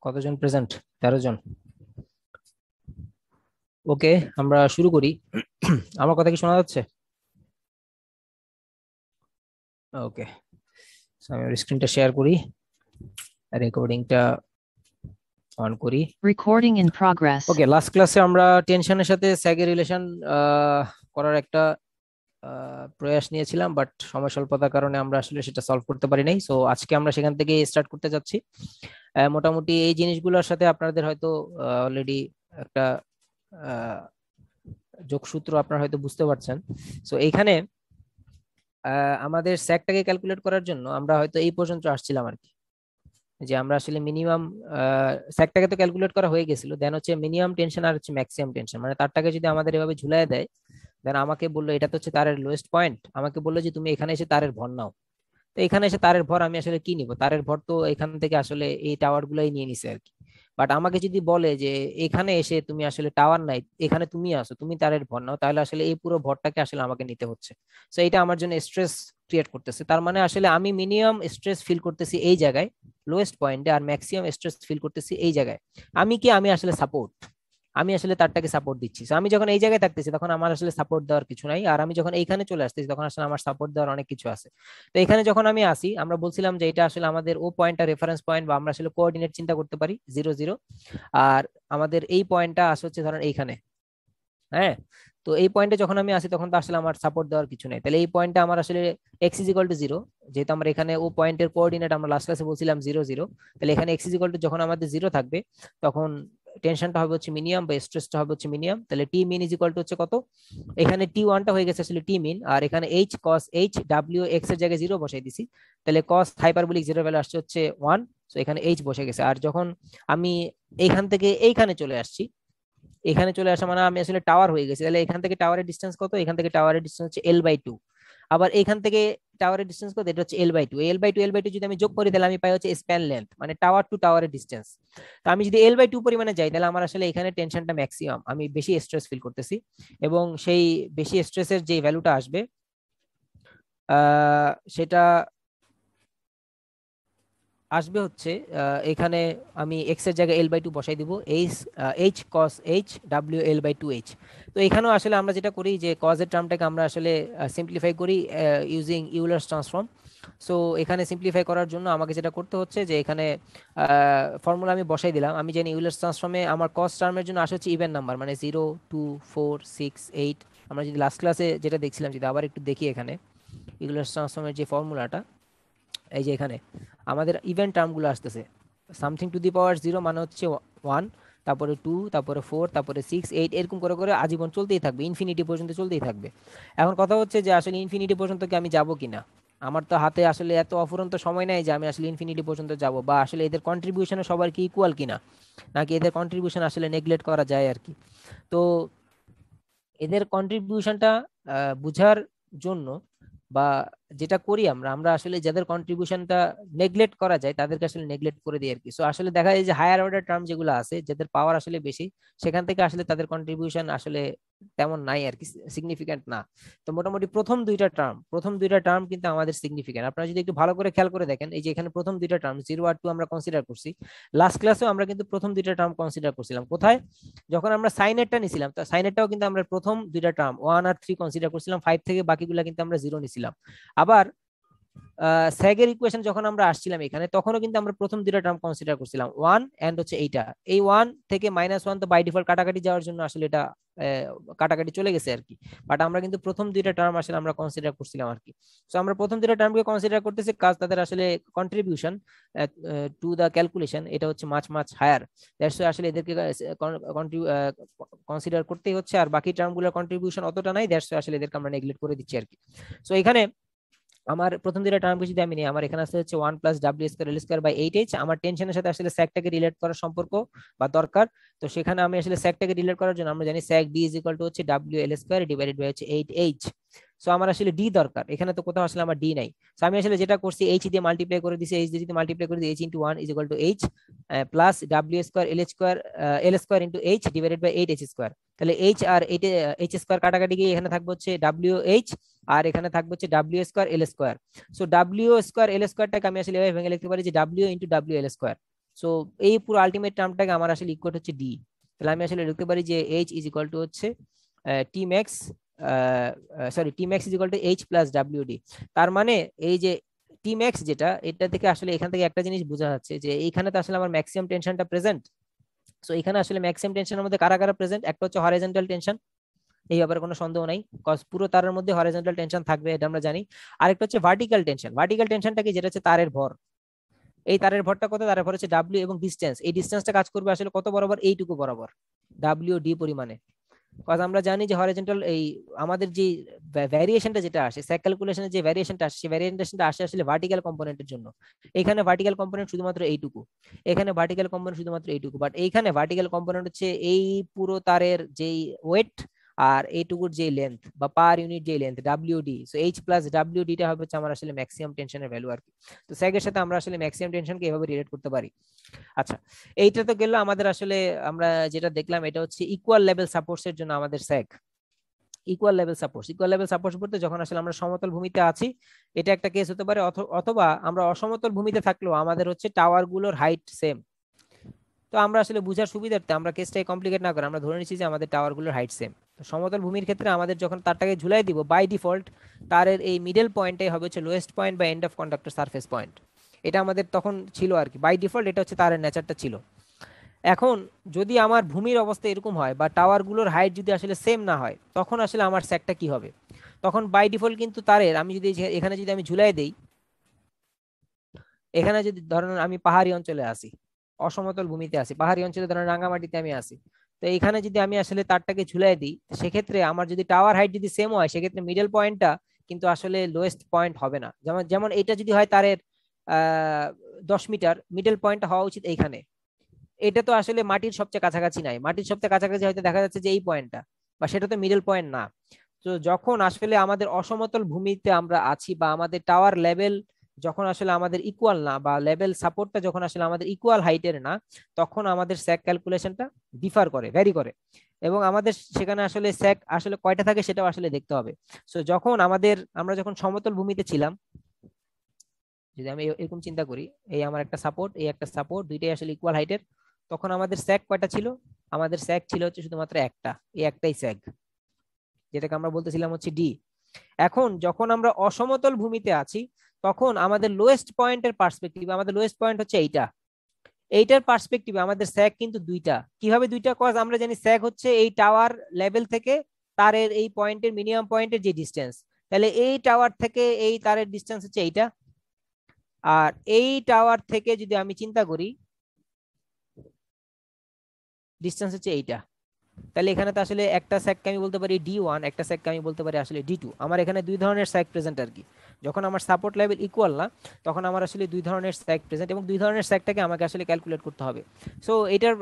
কতজন প্রেজেন্ট? 13 জন। ওকে, আমরা শুরু করি। আমার কথা কি শোনা যাচ্ছে? ওকে, আমি আমার স্ক্রিনটা শেয়ার করি, রেকর্ডিংটা অন করি। Recording in progress. Okay, last ক্লাসে আমরা টেনশনের সাথে স্যাগের রিলেশন করার একটা প্রয়াস নিয়েছিলাম, বাট সময় স্বল্পতার কারণে আমরা আসলে সেটা সলভ করতে পারি নাই। সো আজকে আমরা সেখান থেকে স্টার্ট করতে যাচ্ছি। মোটামুটি এই জিনিসগুলোর সাথে আপনাদের হয়তো অলরেডি একটা আহ, যোগসূত্র আপনারা হয়তো বুঝতে পারছেন। সো এইখানে আমাদের স্যাকটাকে ক্যালকুলেট করার জন্য আমরা হয়তো এই পর্যন্ত আসছিলাম আর কি, যে আমরা আসলে মিনিমাম স্যাকটাকে তো ক্যালকুলেট করা হয়ে গেছিল, দেন হচ্ছে মিনিমাম টেনশন আর হচ্ছে ম্যাক্সিমাম টেনশন, মানে তারটাকে যদি আমাদের এভাবে ঝুলাই দেয়, দেন আমাকে বললো এটা তো হচ্ছে তারের লোয়েস্ট পয়েন্ট, আমাকে বললো যে তুমি এখানে এসে তারের ভর নাও। তো এখানে এসে তারের ভর আমি আসলে কি নিব? তারের ভর তো এখান থেকে আসলে এই টাওয়ার গুলাই নিয়ে নিছে আর কি। বাট আমাকে যদি বলে যে এখানে এসে তুমি আসলে টাওয়ার নাই, এখানে তুমি আসো, তুমি তারের ভর নাও, তাহলে আসলে এই পুরো ভরটাকে আসলে আমাকে নিতে হচ্ছে। তো এটা আমার জন্য স্ট্রেস ক্রিয়েট করতেছে। তার মানে আসলে আমি মিনিমাম স্ট্রেস ফিল করতেছি এই জায়গায়, লোয়েস্ট পয়েন্টে, আর ম্যাক্সিমাম স্ট্রেস ফিল করতেছি এই জায়গায়। আমি কি? আমি আসলে সাপোর্ট, আমি আসলে তারটাকে সাপোর্ট দিচ্ছি। So আমি যখন এই জায়গায় থাকতেছি তখন আমার আসলে সাপোর্ট দেওয়ার কিছু নাই, আর আমি যখন এইখানে চলে আসতেছি তখন আসলে আমার সাপোর্ট দেওয়ার অনেক কিছু আছে। তো এখানে যখন আমি আসি, আমরা বলছিলাম যে এটা আসলে আমাদের ও পয়েন্টটা রেফারেন্স পয়েন্ট, বা আমরা আসলে কোঅর্ডিনেট চিন্তা করতে পারি 0 0। আর আমাদের এই পয়েন্টটা আসে হচ্ছে ধরেন এইখানে। হ্যাঁ, তো এই পয়েন্টে যখন আমি আসি তখন তো আসলে আমার সাপোর্ট দেওয়ার কিছু নেই, তাহলে এই পয়েন্টটা আমার আসলে এক্স ইজ ইকুয়াল টু 0। যেহেতু আমরা এখানে ও পয়েন্টের কোঅর্ডিনেট আমরা লাস্ট ক্লাসে বলছিলাম 0 0, তাহলে এখানে এক্স ইজ ইকুয়াল টু যখন আমাদের 0 থাকবে, তখন টেনশনটা হবে হচ্ছে মিনিমাম, বা স্ট্রেসটা হবে হচ্ছে মিনিমাম। তাহলে টি মিন ইজ ইকুয়াল টু হচ্ছে কত? এখানে টি ওয়ানটা হয়ে গেছে আসলে টি মিন, আর এখানে এইচ কস এইচ ডাব্লিউ এক্স এর জায়গায় 0 বসাই দিছি, তাহলে কস হাইপারবোলিক 0 ভ্যালু আসছে হচ্ছে 1। তো এখানে এইচ বসে গেছে। আর যখন আমি এইখান থেকে এইখানে চলে আসছি, এখানে চলে আসা মানে আমি আসলে টাওয়ার হয়ে গেছি। তাহলে এখান থেকে টাওয়ারের ডিস্টেন্স কত? এখান থেকে টাওয়ারের ডিস্টেন্স হচ্ছে L/2। আবার এখান থেকে টাওয়ারের ডিস্টেন্স কত? এটা হচ্ছে L/2। L/2 যদি আমি যোগ করি তাহলে আমি পাই হচ্ছে স্প্যান লেন্থ, মানে টাওয়ার টু টাওয়ারের ডিস্টেন্স। তো আমি যদি L/2 পরিমাণে যাই তাহলে আমার আসলে এখানে টেনশনটা ম্যাক্সিমাম, আমি বেশি স্ট্রেস ফিল করতেছি। এবং সেই বেশি স্ট্রেসের যে ভ্যালুটা আসবে সেটা আসবে হচ্ছে এখানে আমি এক্স এর জায়গায় L/2 বসাই দিব, এইচ এইচ কস এইচ ডাব্লিউ L/2 এইচ। তো এখানেও আসলে আমরা যেটা করি যে কজ এর টার্মটাকে আমরা আসলে সিম্পলিফাই করি ইউজিং ইউলার্স ট্রান্সফর্ম। সো এখানে সিম্পলিফাই করার জন্য আমাকে যেটা করতে হচ্ছে যে এখানে ফর্মুলা আমি বসাই দিলাম। আমি জানি ইউলার্স ট্রান্সফর্মে আমার কস টার্মের জন্য আসে হচ্ছে ইভেন নাম্বার, মানে 0 2 4 6 8। আমরা যদি লাস্ট ক্লাসে যেটা দেখছিলাম, যদি আবার একটু দেখি এখানে ইউলার্স ট্রান্সফর্মের যে ফর্মুলাটা, এই যে এখানে আমাদের ইভেন্ট টার্মগুলো আসতেছে, সামথিং টু দি পাওয়ার 0 মানে হচ্ছে 1, তারপরে 2, তারপরে 4, তারপরে 6 8, এরকম করে করে আজীবন চলতেই থাকবে, ইনফিনিটি পর্যন্ত চলতেই থাকবে। এখন কথা হচ্ছে যে আসলে ইনফিনিটি পর্যন্ত কি আমি যাব কিনা? আমার তো হাতে আসলে এত অফুরন্ত সময় নাই যে আমি আসলে ইনফিনিটি পর্যন্ত যাব, বা আসলে এদের কন্ট্রিবিউশন সবার কি ইকুয়াল কিনা, নাকি এদের কন্ট্রিবিউশন আসলে নেগলেক্ট করা যায় আর কি। তো এদের কন্ট্রিবিউশনটা বুঝার জন্য, বা যেটা করি আমরা আমরা আসলে যাদের কন্ট্রিবিউশনটা নেগলেক্ট করা যায় তাদেরকে আসলে নেগলেক্ট করে দিই আর কি। সো আসলে দেখা যায় যে হায়ার অর্ডার টার্ম যেগুলো আছে, যাদের পাওয়ার আসলে বেশি, সেখান থেকে আসলে তাদের কন্ট্রিবিউশন আসলে তেমন নাই আর কি, সিগনিফিক্যান্ট না। তো মোটামুটি প্রথম দুইটা টার্ম কিন্তু আমাদের সিগনিফিক্যান্ট। আপনারা যদি একটু ভালো করে খেয়াল করে দেখেন, এই যে এখানে প্রথম দুইটা টার্ম 0 আর 2 আমরা কনসিডার করছি। লাস্ট ক্লাসেও আমরা কিন্তু প্রথম দুইটা টার্ম কনসিডার করছিলাম। কোথায়? যখন আমরা সাইনেরটা নিছিলাম, তো সাইনেরটাও কিন্তু আমরা প্রথম দুইটা টার্ম 1 আর 3 কনসিডার করছিলাম, 5 থেকে বাকিগুলা কিন্তু আমরা 0 নিছিলাম। আবার স্যাগের ইকুয়েশন যখন আমরা আসছিলাম এখানে, তখনও কিন্তু আমরা প্রথম দুইটা টার্ম কনসিডার করছিলাম 1 এন্ড হচ্ছে এইটা। এই 1 থেকে -1 তো বাই ডিফল্ট কাটাকাটি যাওয়ার জন্য আসলে এটা কাটাকাটি চলে গেছে আর কি। বাট আমরা কিন্তু প্রথম দুইটা টার্ম আসলে আমরা কনসিডার করছিলাম আর কি। সো আমরা প্রথম দুইটা টার্মকে কনসিডার করতেছি, কাজ তাদের আসলে কন্ট্রিবিউশন টু দা ক্যালকুলেশন এটা হচ্ছে মাছ মাছ হায়ার। দ্যাটস আসলে এদেরকে কনসিডার করতেই হচ্ছে, আর বাকি টার্মগুলোর কন্ট্রিবিউশন অতটা নাই, দ্যাটস আসলে এদেরকে আমরা নেগলেক্ট করে দিচ্ছি আর কি। সো এখানে আমার প্রথম দুইটা টার্মকে যদি আমি নিই, আমার এখানে আসলে হচ্ছে 1 + W² L² / 8H। আমার টেনশনের সাথে আসলে স্যাকটাকে রিলেট করার সম্পর্ক বা দরকার। তো সেখানে আমি আসলে স্যাকটাকে রিলেট করার জন্য আমরা জানি sag D is equal to হচ্ছে WL² ডিভাইডেড বাই হচ্ছে 8H। সো আমার আসলে ডি দরকার, এখানে তো কোথাও আসলে আমার ডি নাই। সো আমি আসলে যেটা করছি, এইচ দিয়ে মাল্টিপ্লাই করে দিছি, এইচ দিয়ে মাল্টিপ্লাই করে দিই, H into 1 is equal to H plus W²L² L² divided by 8H²। তাহলে এইচ আর H² কাটাকাটি গিয়ে এখানে থাকবে হচ্ছে WH, আর এখানে থাকবে হচ্ছে W² L²। সো W² L²টাকে আমি আসলে এভাবে ভেঙে লিখতে পারি যে W ইন্টু WL²। সো এই পুরো আলটিমেট টার্মটাকে আমার আসলে ইকুয়াল হচ্ছে ডি। তাহলে আমি আসলে লিখতে পারি যে এইচ ইজ ইকুয়াল টু হচ্ছে T max, sorry T max is equal to H plus W D. তার মানে এই যে টি ম্যাক্স যেটা, এটা থেকে আসলে এখান থেকে একটা জিনিস বোঝা যাচ্ছে যে এইখানে তো আসলে আমার ম্যাক্সিমাম টেনশনটা প্রেজেন্ট। সো এখানে আসলে ম্যাক্সিমাম টেনশনের মধ্যে কারা কারা প্রেজেন্ট, একটা হচ্ছে হরাইজন্টাল টেনশন, এই ব্যাপারে কোনো সন্দেহ নাই, কজ পুরো তারের মধ্যে হরাইজন্টাল টেনশন থাকবে, এটা আমরা জানি। আরেকটা হচ্ছে ভার্টিক্যাল টেনশন। ভার্টিক্যাল টেনশনটা কি, যেটা হচ্ছে তারের ভর। এই তারের ভরটা কত, তারের ভর হচ্ছে ডাব্লিউ, এবং ডিস্টেন্স, এই ডিস্টেন্সটা কাজ করবে আসলে কত বরাবর, এইটুকু বরাবর, ডাব্লিউ ডি পরিমাণে। কজ আমরা জানি যে হরাইজন্টাল এই আমাদের যে ভ্যারিয়েশনটা যেটা আসে স্যাক ক্যালকুলেশনের, যে ভ্যারিয়েশনটা আসে সেই ভ্যারিয়েশনটা আসে আসলে ভার্টিক্যাল কম্পোনেন্টের জন্য। এখানে ভার্টিক্যাল কম্পোনেন্ট শুধুমাত্র এইটুকু, এখানে ভার্টিক্যাল কম্পোনেন্ট শুধুমাত্র এইটুকু, বাট এইখানে ভার্টিক্যাল কম্পোনেন্ট হচ্ছে এই পুরো তারের যেই ওয়েট আর এইটুকুর যে লেন্থ বা পার ইউনিট যে length WD. So H plus WD টা হবে হচ্ছে আমার আসলে ম্যাক্সিমাম টেনশনের ভ্যালু আর কি। তো স্যাগের সাথে আমরা আসলে ম্যাক্সিমাম টেনশনকে এভাবে রিলেট করতে পারি। আচ্ছা, এইটা তো গেল আমাদের আসলে, আমরা যেটা দেখলাম এটা হচ্ছে ইকুয়াল লেভেল সাপোর্টস এর জন্য আমাদের sag. Equal level supports, equal level supports বলতে যখন আসলে আমরা সমতল ভূমিতে আছি, এটা একটা কেস হতে পারে, অথবা আমরা অসমতল ভূমিতে থাকলেও আমাদের হচ্ছে টাওয়ার গুলোর হাইট সেম। তো আমরা আসলে বুঝার সুবিধার্থে আমরা কেসটাই কমপ্লিকেট না করে আমরা ধরে নিচ্ছি যে আমাদের টাওয়ারগুলোর হাইট সেম। তো সমতল ভূমির ক্ষেত্রে আমাদের যখন তারটাকে ঝুলাই দিব, বাই ডিফল্ট তারের এই মিডল পয়েন্টটাই হবে হচ্ছে লোয়েস্ট পয়েন্ট বা end of conductor surface point. এটা আমাদের তখন ছিল আর কি, বাই ডিফল্ট এটা হচ্ছে তারের নেচারটা ছিল। এখন যদি আমার ভূমির অবস্থা এরকম হয় বা টাওয়ারগুলোর হাইট যদি আসলে সেম না হয়, তখন আসলে আমার স্যাকটা কি হবে? তখন বাই ডিফল্ট কিন্তু তারের, আমি যদি এখানে যদি আমি ঝুলাই দেই, এখানে যদি ধরেন আমি পাহাড়ি অঞ্চলে আসি, অসমতল ভূমিতে আছি, পাহাড়ি অঞ্চলে ধরেন রাঙ্গামাটিতে আমি আসি, তো এখানে যদি আমি আসলে তারটাকে ঝুলাই দিই, সেক্ষেত্রে আমার যদি টাওয়ার হাইট যদি সেম হয়, সেক্ষেত্রে মিডল পয়েন্টটা কিন্তু আসলে লোয়েস্ট পয়েন্ট হবে না। যেমন যেমন এটা যদি হয় তারের 10 মিটার, মিডল পয়েন্টটা হওয়া উচিত এইখানে। এটা তো আসলে মাটির সবচেয়ে কাছাকাছি নাই, মাটির সবচেয়ে কাছাকাছি হয়তো দেখা যাচ্ছে যে এই পয়েন্টটা, বা সেটা তো মিডল পয়েন্ট না। তো যখন আসলে আমাদের অসমতল ভূমিতে আমরা আছি বা আমাদের টাওয়ার লেভেল যখন আসলে আমাদের ইকুয়াল না, বা লেভেল সাপোর্টটা যখন আসলে আমাদের ইকুয়াল হাইটের না, তখন আমাদের স্যাক ক্যালকুলেশনটা ডিফার করে, ভ্যারি করে। এবং আমাদের সেখানে আসলে স্যাক আসলে কয়টা থাকে সেটাও আসলে দেখতে হবে। সো যখন আমরা যখন সমতল ভূমিতে ছিলাম, যদি আমি এরকম চিন্তা করি, এই আমার একটা সাপোর্ট, এই একটা সাপোর্ট, দুইটাই আসলে ইকুয়াল হাইটের, তখন আমাদের স্যাক কয়টা ছিল? আমাদের স্যাক ছিল হচ্ছে শুধুমাত্র একটা, এই একটাই স্যাক, যেটাকে আমরা বলতেছিলাম হচ্ছে ডি। এখন যখন আমরা অসমতল ভূমিতে আছি, তখন আমাদের লোয়েস্ট পয়েন্টের পার্সপেক্টিভ, আমাদের লোয়েস্ট পয়েন্ট হচ্ছে এইটা, এইটার পার্সপেক্টিভে আমাদের স্যাক কিন্তু দুইটা। কিভাবে দুইটা? কজ আমরা জানি স্যাক হচ্ছে এই টাওয়ার লেভেল থেকে তারের এই পয়েন্টের মিনিমাম পয়েন্টের যে ডিস্টেন্স, তাহলে এই টাওয়ার থেকে এই তারের ডিস্টেন্স হচ্ছে এইটা। আর এই টাওয়ার থেকে যদি আমি চিন্তা করি, ডিস্টেন্স হচ্ছে এইটা। তাহলে এখানে তো আসলে একটা স্যাককে আমি বলতে পারি ডি1, একটা স্যাককে আমি বলতে পারি আসলে ডি2। আমার এখানে দুই ধরনের স্যাক প্রেজেন্ট আর কি। যখন আমার সাপোর্ট লেভেল ইকুয়াল না, তখন আমার আসলে দুই ধরনের স্যাক প্রেজেন্ট, এবং দুই ধরনের স্যাকটাকে আমাকে আসলে ক্যালকুলেট করতে হবে। সো এটার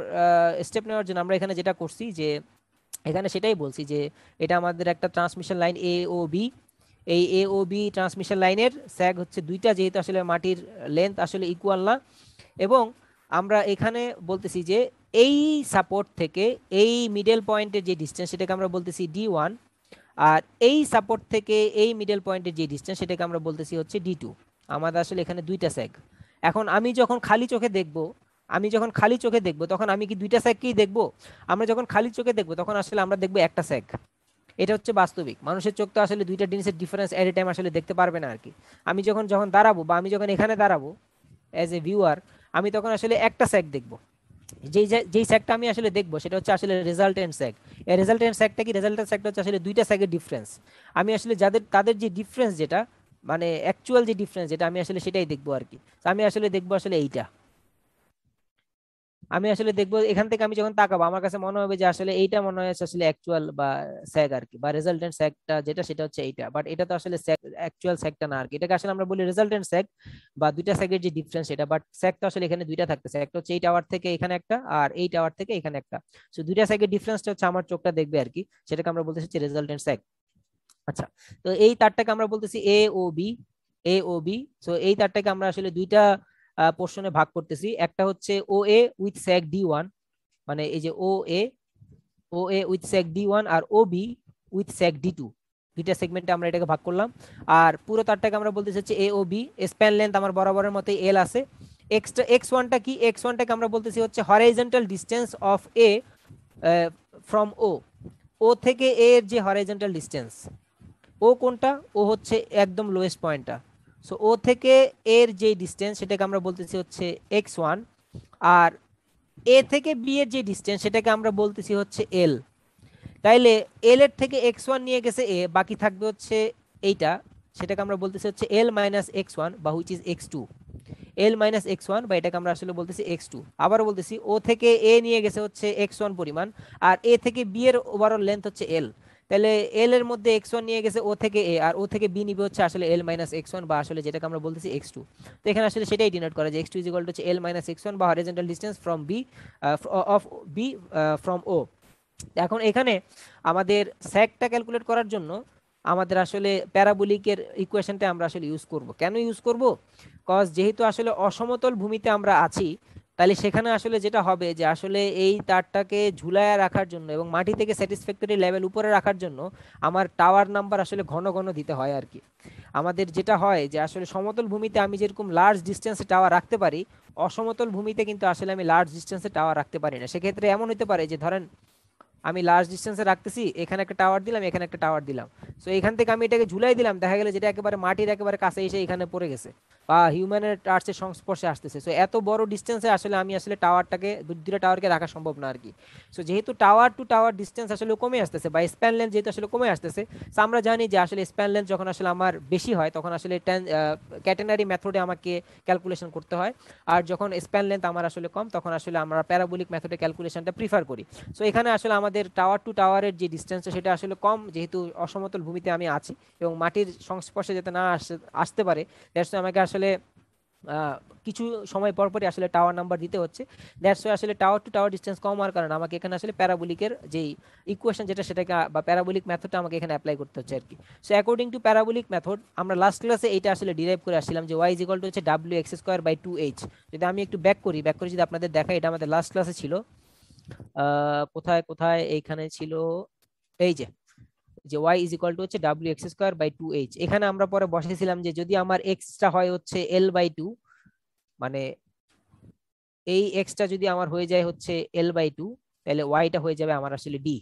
স্টেপ নেওয়ার জন্য আমরা এখানে যেটা করছি, যে এখানে সেটাই বলছি যে এটা আমাদের একটা ট্রান্সমিশন লাইন এ ও বি। এই এ ও বি ট্রান্সমিশন লাইনের স্যাক হচ্ছে দুইটা, যেহেতু আসলে মাটির লেন্থ আসলে ইকুয়াল না। এবং আমরা এখানে বলতেছি যে এই সাপোর্ট থেকে এই মিডল পয়েন্টের যে ডিস্টেন্স, সেটাকে আমরা বলতেছি ডি1। আর এই সাপোর্ট থেকে এই মিডল পয়েন্টের যে ডিস্টেন্স, সেটাকে আমরা বলতেছি হচ্ছে ডি2। আমাদের আসলে এখানে দুইটা স্যাক। এখন আমি যখন খালি চোখে দেখব, তখন আমি কি দুইটা স্যাককেই দেখব? আমরা যখন খালি চোখে দেখব, তখন আসলে আমরা দেখব একটা স্যাক। এটা হচ্ছে বাস্তবিক। মানুষের চোখ তো আসলে দুইটা জিনিসের ডিফারেন্স এট এ টাইম আসলে দেখতে পারবে না আর কি। আমি যখন যখন দাঁড়াবো, বা আমি যখন এখানে দাঁড়াবো অ্যাজ এ ভিউয়ার, আমি তখন আসলে একটা স্যাক দেখবো। যেই স্যাকটা আমি আসলে দেখবো, সেটা হচ্ছে আসলে রেজাল্টেন্ট স্যাক। এই রেজাল্টেন্ট স্যাকটা কি? রেজাল্টেন্ট স্যাকটা হচ্ছে আসলে দুইটা স্যাকের ডিফারেন্স। আমি আসলে তাদের যে ডিফারেন্স, যেটা মানে অ্যাকচুয়াল যে ডিফারেন্স, যেটা আমি আসলে সেটাই দেখবো আর কি। আমি আসলে দেখবো আসলে এইটা, আমি আসলে দেখবো এখান থেকে আমি যখন তাকাবো, আমার কাছে মনে হবে যে আসলে এইটা মনে হয় আসলে অ্যাকচুয়াল বা স্যাগ আর কি, বা রেজাল্টেন্ট স্যাগটা যেটা, সেটা হচ্ছে এইটা। বাট এটা তো আসলে অ্যাকচুয়াল স্যাগটা না আর কি। এটাকে আসলে আমরা বলি রেজাল্টেন্ট স্যাগ, বা দুইটা স্যাগের যে ডিফারেন্স সেটা। বাট স্যাগ তো আসলে এখানে দুইটা থাকতেছে, একটা হচ্ছে এই টাওয়ার থেকে এখানে একটা, আর এই টাওয়ার থেকে এখানে একটা। সো দুইটা স্যাগের ডিফারেন্সটা হচ্ছে আমার চোখটা দেখবে আর কি, সেটাকে আমরা বলতেছি হচ্ছে রেজাল্টেন্ট স্যাগ। আচ্ছা, তো এই তারটাকে আমরা বলতেছি এ ও বি, এ ও বি। সো এই তারটাকে আমরা আসলে দুইটা পোর্শনে ভাগ করতেছি। একটা হচ্ছে ও এ উইথ স্যাগ ডি1, মানে এই যে ও এ উইথ স্যাগ ডি1, আর ও বি উইথ স্যাগ ডি2। দুইটা সেগমেন্টে আমরা এটাকে ভাগ করলাম। আর পুরো তারটাকে আমরা বলতে চাচ্ছি এ ও বি। স্প্যান লেন্থ আমার বরাবরের মতোই এল আছে। x1টা কি, x1টাকে আমরা বলতেছি হচ্ছে horizontal distance of A from O থেকে এ এর যে হরাইজন্টাল ডিসটেন্স, ও কোনটা, ও হচ্ছে একদম লোয়েস্ট পয়েন্টটা। সো ও থেকে এর যে ডিসটেন্স সেটাকে আমরা বলতেছি হচ্ছে x1, আর এ থেকে বি এর যে ডিসটেন্স সেটাকে আমরা বলতেছি হচ্ছে এল। তাইলে এল এর থেকে x1 নিয়ে গেছে এ, বাকি থাকবে হচ্ছে এইটা, সেটাকে আমরা বলতেছি হচ্ছে এল মাইনাস x1 বা which is x2। L minus x1 বা এটাকে আমরা আসলে বলতেছি x2। আবারও বলতেছি ও থেকে এ নিয়ে গেছে হচ্ছে x1 পরিমাণ, আর এ থেকে বি এর ওভারঅল লেন্থ হচ্ছে এল। তাহলে এল এর মধ্যে x1 নিয়ে গেছে ও থেকে এ, আর ও থেকে বি নিবে হচ্ছে আসলে এল মাইনাস x1 বা আসলে যেটাকে আমরা বলতেছি x2। তো এখানে আসলে সেটাই ডিনোট করা যায় x2 ইজ ইকুয়াল টু হচ্ছে এল মাইনাস x1 বা horizontal distance from B of B from O. এখন এখানে আমাদের স্যাগটা ক্যালকুলেট করার জন্য আমাদের আসলে প্যারাবোলিকের ইকুয়েশনটা আমরা আসলে ইউজ করব। কেন ইউজ করব? কজ যেহেতু আসলে অসমতল ভূমিতে আমরা আছি, তাহলে সেখানে আসলে যেটা হবে যে আসলে এই তারটাকে ঝুলায় রাখার জন্য এবং মাটি থেকে স্যাটিসফ্যাক্টরি লেভেল উপরে রাখার জন্য আমার টাওয়ার নাম্বার আসলে ঘন ঘন দিতে হয় আর কি। আমাদের যেটা হয় যে আসলে সমতল ভূমিতে আমি যেরকম লার্জ ডিস্টেন্সে টাওয়ার রাখতে পারি, অসমতল ভূমিতে কিন্তু আসলে আমি লার্জ ডিস্টেন্সে টাওয়ার রাখতে পারি না। সেক্ষেত্রে এমন হতে পারে যে ধরেন আমি লার্জ ডিস্টেন্সে রাখতেছি, এখানে একটা টাওয়ার দিলাম, এখানে একটা টাওয়ার দিলাম, সো এখান থেকে আমি এটাকে ঝুলাই দিলাম, দেখা গেল যেটা একেবারে মাটির একেবারে কাছে এসে এখানে পড়ে গেছে বা হিউম্যানের টার্চের সংস্পর্শে আসতেছে। সো এত বড় ডিস্টেন্সে আসলে আমি আসলে টাওয়ারটাকে দুটো টাওয়ারকে রাখা সম্ভব না আর কি। সো যেহেতু টাওয়ার টু টাওয়ার ডিস্টেন্স আসলে কমে আসতেছে বা স্প্যান লেন্থ যেহেতু আসলে কমে আসতেছে, সো আমরা জানি যে আসলে স্প্যান লেন্থ যখন আসলে আমার বেশি হয় তখন আসলে ক্যাটেনারি মেথডে আমাকে ক্যালকুলেশন করতে হয়, আর যখন স্প্যান লেন্থ আমার আসলে কম তখন আসলে আমরা প্যারাবোলিক মেথডে ক্যালকুলেশনটা প্রিফার করি। সো এখানে আসলে আমাদের টাওয়ার টু টাওয়ারের যে ডিস্টেন্স সেটা আসলে কম, যেহেতু অসমতল ভূমিতে আমি আছি এবং মাটির সংস্পর্শে যাতে না আসতে পারে, দ্যাটস আমাকে আসলে কিছু সময় পরপরই আসলে টাওয়ার নাম্বার দিতে হচ্ছে। দ্যাটস আসলে টাওয়ার টু টাওয়ার ডিস্টেন্স কম হওয়ার কারণে আমাকে এখানে আসলে প্যারাবোলিকের যেই ইকুয়েশন যেটা সেটাকে বা প্যারাবোলিক মেথডটা আমাকে এখানে অ্যাপ্লাই করতে হচ্ছে আর কি। So according to parabolic method আমরা লাস্ট ক্লাসে এইটা আসলে ডিরাইভ করে আসছিলাম যে ওয়াই ইজ ইকুয়াল টু হচ্ছে W X square by 2h। যদি আমি একটু ব্যাক করি যদি আপনাদের দেখাই, এটা আমাদের লাস্ট ক্লাসে ছিল। কোথায় কোথায় এইখানে ছিল, এই যে যে y ইজ ইকুয়াল টু হচ্ছে W X square by 2h। এখানে আমরা পরে বসেছিলাম যে যদি আমার এক্সটা হয় হচ্ছে এল বাই 2, মানে এই এক্সটা যদি আমার হয়ে যায় হচ্ছে এল বাই 2, তাহলে ওয়াইটা হয়ে যাবে আমার আসলে ডি,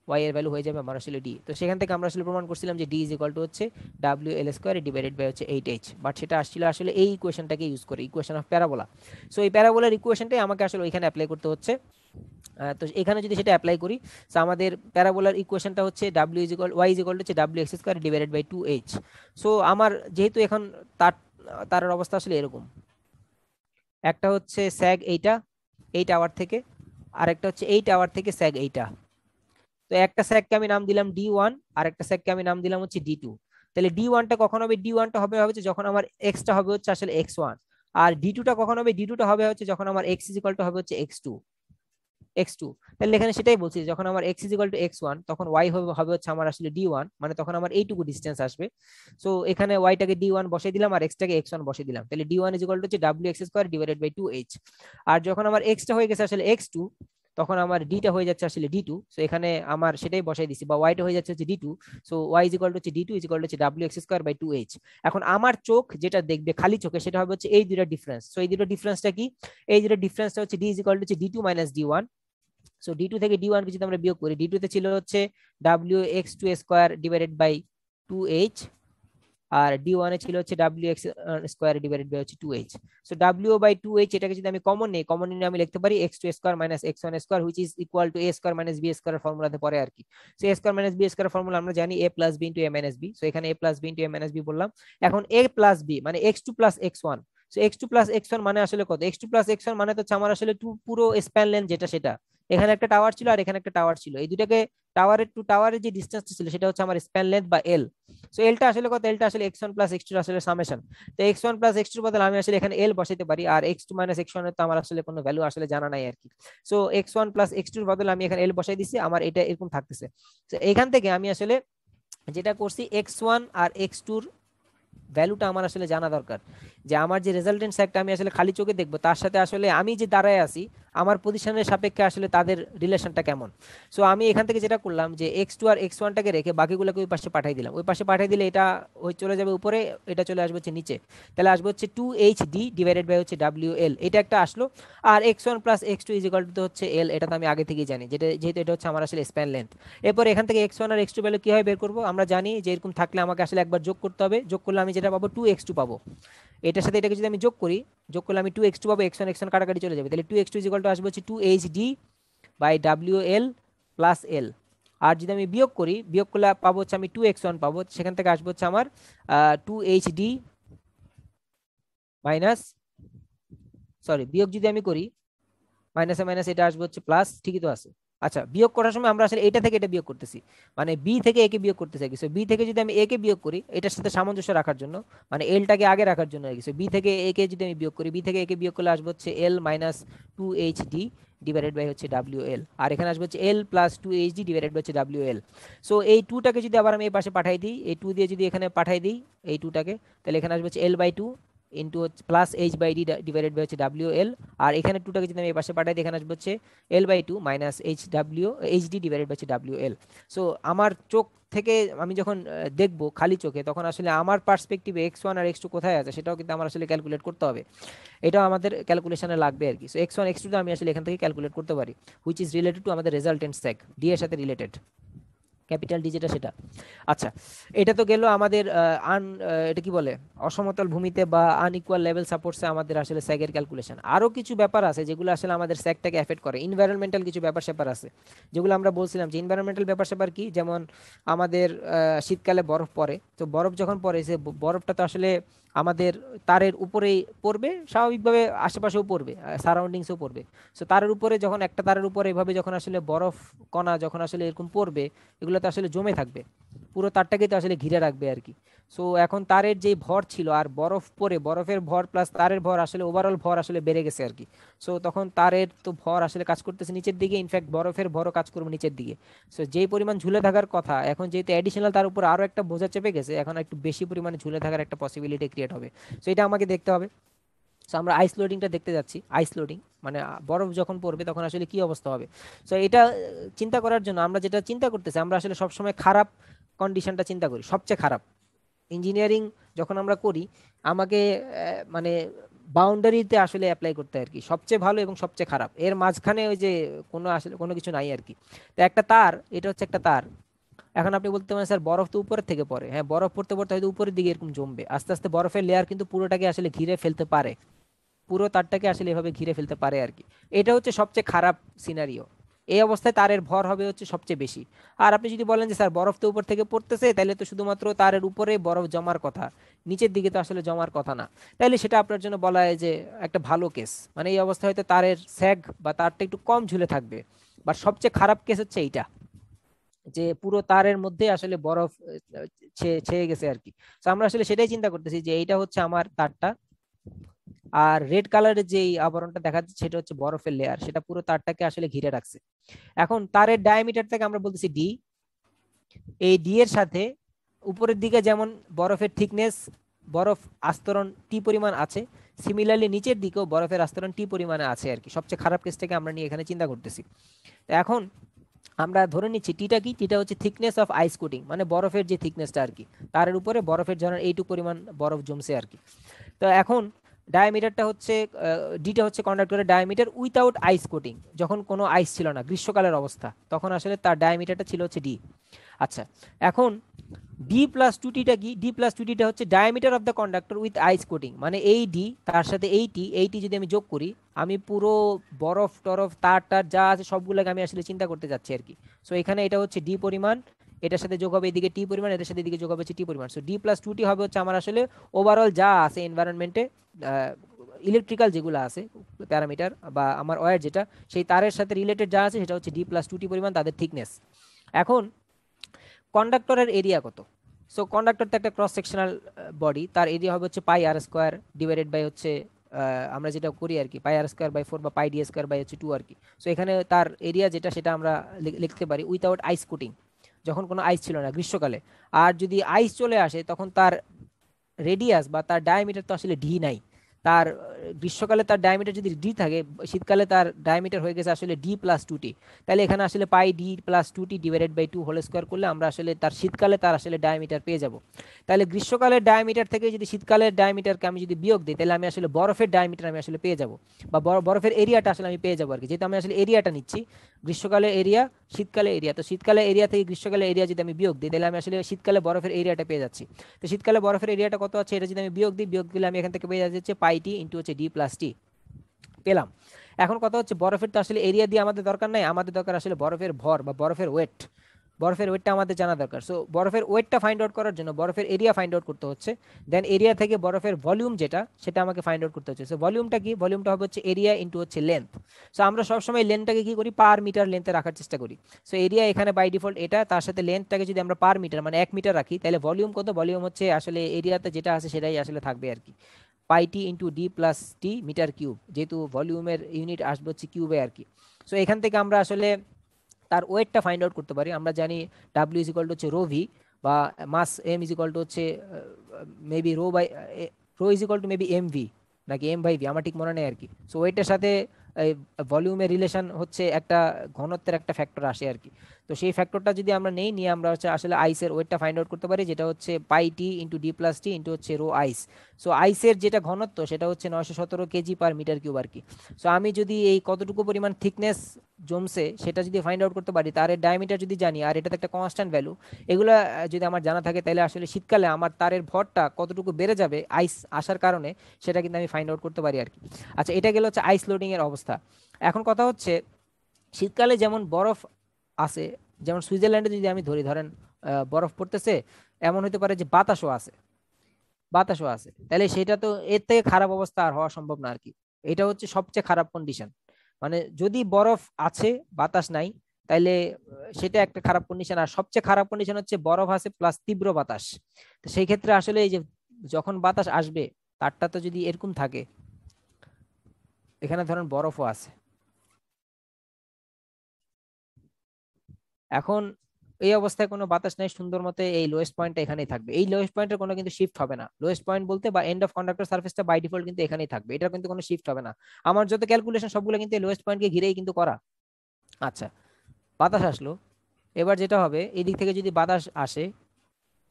ওয়াই এর ভ্যালু হয়ে যাবে আমার আসলে ডি। তো সেখান থেকে আমরা আসলে প্রমাণ করছিলাম যে ডি ইজ ইকুয়াল টু হচ্ছে W L square divided by হচ্ছে 8h, বাট সেটা আসছিল আসলে এই ইকুয়েশনটাকে ইউজ করে, ইকুয়েশন অফ প্যারাবোলা। সো এই প্যারাবোলার ইকুয়েশনটাই আমাকে আসলে ওইখানে অ্যাপ্লাই করতে হচ্ছে। তো এখানে যদি সেটা অ্যাপ্লাই করি, সো আমাদের প্যারাবোলার ইকুয়েশনটা হচ্ছে W is equal Y is equal to হচ্ছে W X square divided by 2h। So আমার যেহেতু এখন তারের অবস্থা আসলে এরকম, একটা হচ্ছে স্যাগ এইটা এই টাওয়ার থেকে, আর একটা হচ্ছে এই টাওয়ার থেকে স্যাগ এইটা। তো একটা স্যাগকে আমি নাম দিলাম D1, আর একটা স্যাগকে আমি নাম দিলাম হচ্ছে D2। তাহলে D1টা কখন হবে, D1টা হবে হচ্ছে যখন আমার এক্সটা হবে হচ্ছে আসলে x1, আর D2টা কখন হবে, D2টা হবে হচ্ছে যখন আমার x ইজ ইকুয়াল টু হবে হচ্ছে x2। তাহলে এখানে সেটাই বলছি, যখন আমার x is equal two x1 তখন y হবে হচ্ছে আমার আসলে D1, মানে তখন আমার এইটুকু ডিসটেন্স আসবে। সো এখানে y-টাকে D1 বসিয়ে দিলাম আর x-টাকে x1 বসিয়ে দিলাম, তাহলে D1 ইজ ইকুয়াল টু হচ্ছে W X square divided by 2h। আর যখন আমার x-টা হয়ে গেছে আসলে x2, তখন আমার d-টা হয়ে যাচ্ছে আসলে d2। সো এখানে আমার সেটাই বসাই দিছি, বা y-টা হয়ে যাচ্ছে হচ্ছে d2। So y is equal to হচ্ছে d2 ইজ ইকুয়াল টু হচ্ছে W X square by 2h। এখন আমার চোখ যেটা দেখবে খালি চোখে সেটা হবে হচ্ছে এই দুটো ডিফারেন্স। সো এই দুটো ডিফারেন্সটা কি, এই দুটো ডিফারেন্সটা হচ্ছে d ইজ ইকুয়াল টু হচ্ছে d2 minus d1। So D two থেকে D1 কে যদি আমরা বিয়োগ করি, D2 তে ছিল হচ্ছে W X to square divided by 2h, আর D1 এ ছিল হচ্ছে W X square divided by হচ্ছে 2h। So W by 2h এটাকে যদি আমি কমন নেই, কমন নিয়ে আমি লিখতে পারি x2 square minus x1 square which is equal to a square minus b square ফর্মুলাতে পড়ে আর কি। So a square minus b square formula আমরা জানি a plus b into a minus b। So এখানে a plus b into a minus b বললাম। এখন a plus b মানে x2 plus x1। So x2 plus x1 মানে আসলে কত, x2 plus x1 মানে তো আমার আসলে পুরো স্প্যান লেন্থ যেটা সেটা, এখানে একটা টাওয়ার ছিল আর এখানে একটা টাওয়ার ছিল, এই দুটাকে টাওয়ারের টু টাওয়ারের যে ডিসটেন্সটা ছিল সেটা হচ্ছে আমার স্প্যান লেন্থ বা এল। সো এলটা আসলে কত, এলটা আসলে x1 প্লাস x2 আসলে সামেশন। তো x1 প্লাস x2 বদলে আমি আসলে এখানে এল বসাইতে পারি, আর x2 মাইনাস x1 এর তো আমার আসলে কোনো ভ্যালু আসলে জানা নাই আর কি। সো x1 প্লাস x2 এর বদলে আমি এখানে এল বসাই দিছি, আমার এটা এরকম থাকতেছে। তো এখান থেকে আমি আসলে যেটা করছি x1 আর x2 এর ভ্যালুটা আমার আসলে জানা দরকার, যে আমার যে রেজাল্টেন্ট স্যাকটা আমি আসলে খালি চোখে দেখবো তার সাথে আসলে আমি যে দাঁড়ায় আছি আমার পজিশনের সাপেক্ষে আসলে তাদের রিলেশনটা কেমন। সো আমি এখান থেকে যেটা করলাম যে এক্স টু আর এক্স ওয়ানটাকে রেখে বাকিগুলোকে ওই পাশে পাঠিয়ে দিলাম, ওই পাশে পাঠিয়ে দিলে এটা ওই চলে যাবে উপরে, এটা চলে আসবে হচ্ছে নিচে। তাহলে আসবে হচ্ছে 2hd ডিভাইডেড বাই হচ্ছে WL, এটা একটা আসলো। আর x1 plus x2 is equal to হচ্ছে L, এটা তো আমি আগে থেকেই জানি, যেটা যেহেতু এটা হচ্ছে আমার আসলে স্প্যান লেন্থ। এরপর এখান থেকে x1 আর x2 ভ্যালু কীভাবে বের করবো, আমরা জানি যে এরকম থাকলে আমাকে আসলে একবার যোগ করতে হবে, যোগ করলে আমি যেটা পাবো 2x2 পাবো। এটার সাথে এটাকে যদি আমি যোগ করি, যোগ করলে আমি 2x2 পাবো, x1 x1 কাটাকাটি চলে যাবে, তাহলে 2x2 ইজ ইকুয়াল টু আসবে হচ্ছে 2hd by WL plus L। আর যদি আমি বিয়োগ করি, বিয়োগ করলে পাবো হচ্ছে আমি 2x1 পাবো, সেখান থেকে আসবে হচ্ছে আমার 2hd মাইনাস, সরি বিয়োগ যদি আমি করি মাইনাসে মাইনাস এটা আসবে হচ্ছে প্লাস, ঠিকই তো আছে। আচ্ছা, বিয়োগ করার সময় আমরা আসলে এটা থেকে এটা বিয়োগ করতেছি, মানে বি থেকে এ কে বিয়োগ করতে চাই, সো বি থেকে যদি আমি এ কে বিয়োগ করি এটার সাথে সামঞ্জস্য রাখার জন্য, মানে এলটাকে আগে রাখার জন্য আর কি, বি থেকে এ কে যদি আমি বিয়োগ করি, বি থেকে এ কে বিয়োগ করলে আসবে হচ্ছে L minus 2hd divided by হচ্ছে WL, আর এখানে আসবে হচ্ছে এল প্লাস 2hd ডিভাইডেড বাই হচ্ছে WL। সো এই টুটাকে যদি আবার আমি এই পাশে পাঠাই দিই, এই টু দিয়ে যদি এখানে পাঠাই দিই এই টুটাকে, তাহলে এখানে আসবে হচ্ছে L/2 into plus h/d divided by হচ্ছে WL। আর এখানে টুটাকে যদি আমি এই পাশে পাঠাই দিই, এখানে আসবে হচ্ছে L/2 minus hd divided by হচ্ছে WL। সো আমার চোখ থেকে আমি যখন দেখবো খালি চোখে, তখন আসলে আমার পার্সপেক্টিভে x1 আর x2 কোথায় আছে সেটাও কিন্তু আমার আসলে ক্যালকুলেট করতে হবে, এটাও আমাদের ক্যালকুলেশনে লাগবে আর কি। সো x1 x2 তো আমি আসলে এখান থেকে ক্যালকুলেট করতে পারি, হুইচ ইজ রিলেটেড টু আমাদের রেজাল্টেন্ট স্যাক, ডি এর সাথে রিলেটেড, ক্যাপিটাল ডি যেটা সেটা। আচ্ছা, এটা তো গেল আমাদের এটা কি বলে অসমতল ভূমিতে বা আনইকুয়াল লেভেল সাপোর্টসে আমাদের আসলে স্যাগের ক্যালকুলেশন। আরও কিছু ব্যাপার আছে যেগুলো আসলে আমাদের স্যাগটাকে এফেক্ট করে, ইনভায়রনমেন্টাল কিছু ব্যাপার স্যাপার আছে যেগুলো আমরা বলছিলাম যে ইনভায়রনমেন্টাল ব্যাপার স্যাপার কি, যেমন আমাদের শীতকালে বরফ পড়ে, তো বরফ যখন পড়ে সে বরফটা তো আসলে আমাদের তারের উপরেই পড়বে স্বাভাবিকভাবে, আশেপাশেও পড়বে, সারাউন্ডিংসেও পড়বে। সো তারের উপরে যখন একটা তারের উপরে এভাবে যখন আসলে বরফ কণা যখন আসলে এরকম পড়বে, এগুলো তো আসলে জমে থাকবে, পুরো তারটাকে তো আসলে ঘিরে রাখবে আর কি। সো এখন তারের যে ভর ছিল আর বরফ পরে বরফের ভর প্লাস তারের ভর আসলে ওভারঅল ভর আসলে বেড়ে গেছে আর কি। সো তখন তারের তো ভর আসলে কাজ করতেছে নিচের দিকে, ইনফ্যাক্ট বরফের ভরও কাজ করবে নিচের দিকে। সো যেই পরিমাণ ঝুলে থাকার কথা, এখন যেহেতু অ্যাডিশনাল তার উপর আরও একটা বোঝা চেপে গেছে, এখন একটু বেশি পরিমাণে ঝুলে থাকার একটা পসিবিলিটি ক্রিয়েট হবে। সো এটা আমাকে দেখতে হবে। সো আমরা আইস লোডিংটা দেখতে যাচ্ছি, আইস লোডিং মানে বরফ যখন পড়বে তখন আসলে কি অবস্থা হবে। সো এটা চিন্তা করার জন্য আমরা যেটা চিন্তা করতেছি, আমরা আসলে সবসময় খারাপ কন্ডিশনটা চিন্তা করি, সবচেয়ে খারাপ। ইঞ্জিনিয়ারিং যখন আমরা করি আমাকে মানে বাউন্ডারিতে আসলে অ্যাপ্লাই করতে হয় আর কি, সবচেয়ে ভালো এবং সবচেয়ে খারাপ, এর মাঝখানে ওই যে কোনো আসলে কোনো কিছু নাই আর কি। তো একটা তার, এটা হচ্ছে একটা তার। এখন আপনি বলতে পারেন স্যার বরফ তো উপরের থেকে পড়ে, হ্যাঁ বরফ পড়তে পড়তে হয়তো উপরের দিকে এরকম জমবে, আস্তে আস্তে বরফের লেয়ার কিন্তু পুরোটাকে আসলে ঘিরে ফেলতে পারে, পুরো তারটাকে আসলে এভাবে ঘিরে ফেলতে পারে আর কি। এটা হচ্ছে সবচেয়ে খারাপ সিনারিও। এই অবস্থায় তারের ভর হবে হচ্ছে সবচেয়ে বেশি। আর আপনি যদি বলেন যে স্যার বরফ তো উপর থেকে পড়তেছে, তাহলে তো শুধুমাত্র তারের উপরে বরফ জমার কথা, নিচের দিকে তো আসলে জমার কথা না, তাহলে সেটা আপনার জন্য বলা হয় যে একটা ভালো কেস, মানে এই অবস্থায় হয়তো তারের স্যাগ বা তারটা একটু কম ঝুলে থাকবে। বাট সবচেয়ে খারাপ কেস হচ্ছে এইটা, যে পুরো তারের মধ্যে আসলে বরফ ছেয়ে গেছে আর কি। তো আমরা আসলে সেটাই চিন্তা করতেছি যে এইটা হচ্ছে আমার তারটা, আর রেড কালারের যে আবরণটা দেখা যাচ্ছে সেটা হচ্ছে বরফের লেয়ার, সেটা পুরো তারটাকে আসলে ঘিরে রাখছে। এখন তারের ডায়ামিটার থেকে আমরা বলতেছি ডি, এই ডি এর সাথে উপরের দিকে যেমন বরফের থিকনেস, বরফ আস্তরণ টি পরিমাণ আছে, সিমিলারলি নিচের দিকেও বরফের আস্তরণ টি পরিমাণে আছে আর কি। সবচেয়ে খারাপ কেসটাকে আমরা নিয়ে এখানে চিন্তা করতেছি। তো এখন আমরা ধরে নিচ্ছি টিটা কি, টিটা হচ্ছে থিকনেস অফ আইস কোটিং, মানে বরফের যে থিকনেসটা আর কি, তারের উপরে বরফের ধরেন এইটুকু পরিমাণ বরফ জমছে আর কি। তো এখন ডায়ামিটারটা হচ্ছে ডিটা হচ্ছে কন্ডাক্টরের ডায়ামিটার উইথাউট আইস কোটিং, যখন কোনো আইস ছিল না, গ্রীষ্মকালের অবস্থা, তখন আসলে তার ডায়ামিটারটা ছিল হচ্ছে ডি। আচ্ছা, এখন ডি প্লাস টু টিটা কি, ডি প্লাস টু টিটা হচ্ছে diameter of the conductor with ice coating, মানে এই ডি তার সাথে এইটি যদি আমি যোগ করি, আমি পুরো বরফ টরফ তার টার যা আছে সবগুলোকে আমি আসলে চিন্তা করতে যাচ্ছি আর কি। সো এখানে এটা হচ্ছে ডি পরিমাণ, এটার সাথে যোগ হবে এদিকে টি পরিমাণ, এটার সাথে এদিকে যোগ হবে টি পরিমাণ। সো ডি প্লাস টু টি হবে হচ্ছে আমার আসলে ওভারঅল যা আছে এনভায়রনমেন্টে, ইলেকট্রিক্যাল যেগুলো আছে প্যারামিটার বা আমার ওয়্যার যেটা, সেই তারের সাথে রিলেটেড যা আছে সেটা হচ্ছে ডি প্লাস টু টি পরিমাণ তাদের থিকনেস। এখন কন্ডাক্টরের এরিয়া কত? সো কন্ডাক্টর তো একটা ক্রস সেকশনাল বডি, তার এরিয়া হবে হচ্ছে পাই আর স্কোয়ার ডিভাইডেড বাই হচ্ছে আমরা যেটা করি আর কি পাই আর স্কোয়ার বাই 4 বা পাই ডি স্কোয়ার বাই হচ্ছে 2 আর কি। সো এখানে তার এরিয়া যেটা সেটা আমরা লিখতে পারি উইথাউট আইস কোটিং, যখন কোনো আইস ছিল না গ্রীষ্মকালে। আর যদি আইস চলে আসে তখন তার রেডিয়াস বা তার ডায়ামিটার তো আসলে ডি নাই। তার গ্রীষ্মকালে তার ডায়ামিটার যদি ডি থাকে, শীতকালে তার ডায়ামিটার হয়ে গেছে আসলে ডি প্লাস 2টি। তাহলে এখানে আসলে পাই ডি প্লাস 2টি ডিভাইডেড বাই 2 হোল স্কোয়ার করলে আমরা আসলে তার শীতকালে তার আসলে ডায়ামিটার পেয়ে যাব। তাহলে গ্রীষ্মকালের ডায়ামিটার থেকে যদি শীতকালের ডায়ামিটারকে আমি যদি বিয়োগ দিই, তাহলে আমি আসলে বরফের ডায়ামিটার আমি আসলে পেয়ে যাব, বা বরফের এরিয়াটা আসলে আমি পেয়ে যাবো আর কি, যেহেতু আমি আসলে এরিয়াটা নিচ্ছি, গ্রীষ্মকালে এরিয়া, শীতকালে এরিয়া। তো শীতকালে এরিয়া থেকে গ্রীষ্মকালে এরিয়া যদি আমি বিয়োগ দিই, তাহলে আমি আসলে শীতকালে বরফের এরিয়াটা পেয়ে যাচ্ছি। তো শীতকালে বরফের এরিয়াটা কত আছে, এটা যদি আমি বিয়োগ দিই, বিয়োগ দিলে আমি এখান থেকে পেয়ে যাচ্ছি পাই টি ইন্টু হচ্ছে ডি প্লাস টি পেলাম। এখন কথা হচ্ছে বরফের তো আসলে এরিয়া দিয়ে আমাদের দরকার নাই, আমাদের দরকার আসলে বরফের ভর বা বরফের ওয়েট। বরফের ওয়েটটা আমাদের জানা দরকার। সো বরফের ওয়েটটা ফাইন্ড আউট করার জন্য বরফের এরিয়া ফাইন্ড আউট করতে হচ্ছে, দেন এরিয়া থেকে বরফের ভলিউম যেটা সেটা আমাকে ফাইন্ড আউট করতে হচ্ছে। সো ভলিউমটা কি, ভলিউমটা হবে হচ্ছে এরিয়া ইন্টু হচ্ছে লেন্থ। সো আমরা সবসময় লেন্থটাকে কি করি, পার মিটার লেন্থে রাখার চেষ্টা করি। সো এরিয়া এখানে বাই ডিফল্ট এটা, তার সাথে লেন্থটাকে যদি আমরা পার মিটার মানে 1 মিটার রাখি, তাহলে ভলিউম কত, ভলিউম হচ্ছে আসলে এরিয়াতে যেটা আছে সেটাই আসলে থাকবে আর কি, পাই টি ইন্টু ডি প্লাস টি মিটার কিউব, যেহেতু ভলিউমের ইউনিট আসবে হচ্ছে কিউবে আর কি। সো এখান থেকে আমরা আসলে তার ওয়েটটা ফাইন্ড আউট করতে পারি। আমরা জানি ডাব্লিউ ইজ ইকুয়াল টু হচ্ছে রো ভি, বা mass M is equal to হচ্ছে maybe rho is equal to maybe M V, নাকি এম বাই ভি, আমার ঠিক মনে নেই আর কি। সো ওয়েটের সাথে এই ভলিউমের রিলেশন হচ্ছে একটা ঘনত্বের একটা ফ্যাক্টর আসে আর কি। তো সেই ফ্যাক্টরটা যদি আমরা নিয়ে আমরা হচ্ছে আসলে আইসের ওয়েটটা ফাইন্ড আউট করতে পারি, যেটা হচ্ছে পাই টি ইন্টু ডি প্লাস টি ইন্টু হচ্ছে রো আইস। সো আইসের যেটা ঘনত্ব সেটা হচ্ছে 917 কেজি পার মিটার কিউব আর কি। সো আমি যদি এই কতটুকু পরিমাণ থিকনেস জমছে সেটা যদি ফাইন্ড আউট করতে পারি, তারের ডায়ামিটার যদি জানি, আর এটাতে একটা কনস্ট্যান্ট ভ্যালু, এগুলো যদি আমার জানা থাকে, তাহলে আসলে শীতকালে আমার তারের ভরটা কতটুকু বেড়ে যাবে আইস আসার কারণে, সেটা কিন্তু আমি ফাইন্ড আউট করতে পারি আর কি। আচ্ছা, এটা গেল হচ্ছে আইস লোডিং এর অবস্থা। এখন কথা হচ্ছে শীতকালে যেমন বরফ আছে, যেমন সুইজারল্যান্ডে যদি আমি ধরেন বরফ পড়তেছে, এমন হতে পারে যে বাতাসও আছে, বাতাসও আছে, তাহলে সেটা তো এর থেকে খারাপ অবস্থা আর হওয়া সম্ভব না আর কি। এটা হচ্ছে সবচেয়ে খারাপ কন্ডিশন। মানে যদি বরফ আছে বাতাস নাই, তাইলে সেটা একটা খারাপ কন্ডিশন। আর সবচেয়ে খারাপ কন্ডিশন হচ্ছে বরফ আছে প্লাস তীব্র বাতাস। তো সেই ক্ষেত্রে আসলে এই যে যখন বাতাস আসবে, তারটা তো যদি এরকম থাকে, এখানে ধরেন বরফও আছে, এখন এই অবস্থায় কোনো বাতাস নাই, সুন্দর মতে এই লোয়েস্ট পয়েন্টটা এখানেই থাকবে। এই লোয়েস্ট পয়েন্টের কোনো কিন্তু শিফট হবে না। লোয়েস্ট পয়েন্ট বলতে বা এন্ড অফ কন্ডাক্টর সার্ফেসটা বাই ডিফল্ট কিন্তু এখানেই থাকবে, এটা কিন্তু কোনো শিফট হবে না। আমার যত ক্যালকুলেশন সবগুলো কিন্তু এই লোয়েস্ট পয়েন্টকে ঘিরেই কিন্তু করা। আচ্ছা, বাতাস আসলো, এবার যেটা হবে এই দিক থেকে যদি বাতাস আসে,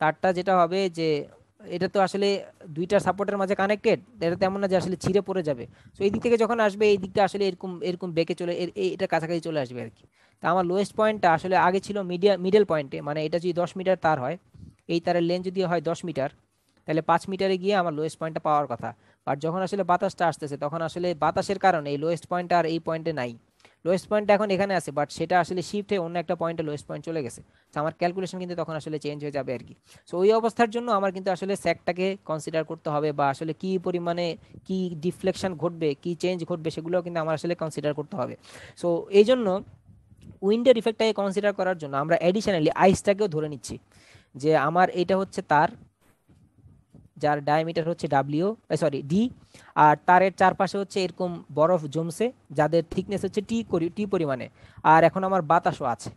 তারটা যেটা হবে যে এটা তো আসলে দুইটা সাপোর্টের মাঝে কানেক্টেড, এটা তেমন না যে আসলে ছিঁড়ে পড়ে যাবে। তো এই দিক থেকে যখন আসবে, এই দিকটা আসলে এরকম এরকম বেঁকে চলে এটা কাছাকাছি চলে আসবে আর কি। তা আমার লোয়েস্ট পয়েন্টটা আসলে আগে ছিল মিডল পয়েন্টে, মানে এটা যদি 10 মিটার তার হয়, এই তারের লেন্থ যদি হয় 10 মিটার, তাহলে 5 মিটারে গিয়ে আমার লোয়েস্ট পয়েন্টটা পাওয়ার কথা। আর যখন আসলে বাতাসটা আসতেছে, তখন আসলে বাতাসের কারণে এই লোয়েস্ট পয়েন্টটা আর এই পয়েন্টে নাই। লোয়েস্ট পয়েন্ট এখন এখানে আছে, বাট সেটা আসলে শিফট হয়ে অন্য একটা পয়েন্টে লোয়েস্ট পয়েন্ট চলে গেছে। তো আমার ক্যালকুলেশন কিন্তু তখন আসলে চেঞ্জ হয়ে যাবে আর কি। সো ওই অবস্থার জন্য আমার কিন্তু আসলে স্যাকটাকে কনসিডার করতে হবে, বা আসলে কি পরিমাণে কি ডিফ্লেকশন ঘটবে, কি চেঞ্জ ঘটবে, সেগুলোও কিন্তু আমার আসলে কনসিডার করতে হবে। সো এই জন্য উইন্ডের ইফেক্টটাকে কনসিডার করার জন্য আমরা অ্যাডিশনালি আইসটাকেও ধরে নিচ্ছি, যে আমার এটা হচ্ছে তার, যার ডায়ামিটার হচ্ছে ডি, আর তারের চারপাশে হচ্ছে এরকম বরফ জমছে, যাদের থিকনেস হচ্ছে টি পরিমাণে, আর এখন আমার বাতাসও আছে।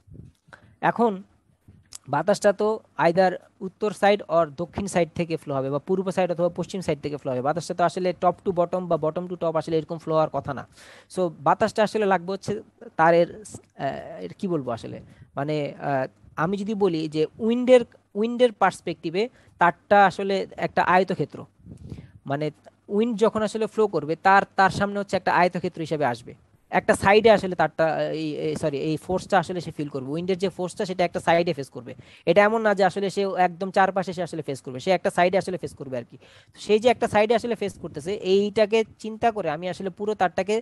এখন বাতাসটা তো আইদার উত্তর সাইড অর দক্ষিণ সাইড থেকে ফ্লো হবে, বা পূর্ব সাইড অথবা পশ্চিম সাইড থেকে ফ্লো হবে। বাতাসটা তো আসলে টপ টু বটম বা বটম টু টপ আসলে এরকম ফ্লো হওয়ার কথা না। সো বাতাসটা আসলে লাগবে হচ্ছে তারের কি বলবো আসলে, মানে আমি যদি বলি যে উইন্ডের পার্সপেক্টিভে তারটা আসলে একটা আয়তক্ষেত্র, মানে উইন্ড যখন আসলে ফ্লো করবে, তার তার সামনে হচ্ছে একটা আয়তক্ষেত্র হিসেবে আসবে, একটা সাইডে আসলে তারটা এই ফোর্সটা আসলে সে ফিল করবে, উইন্ডের যে ফোর্সটা সেটা একটা সাইডে ফেস করবে। এটা এমন না যে আসলে সে একদম চারপাশে সে আসলে ফেস করবে, সে একটা সাইডে আসলে ফেস করবে আর কি। তো সেই যে একটা সাইডে আসলে ফেস করতেছে, এইটাকে চিন্তা করে আমি আসলে পুরো তারটাকে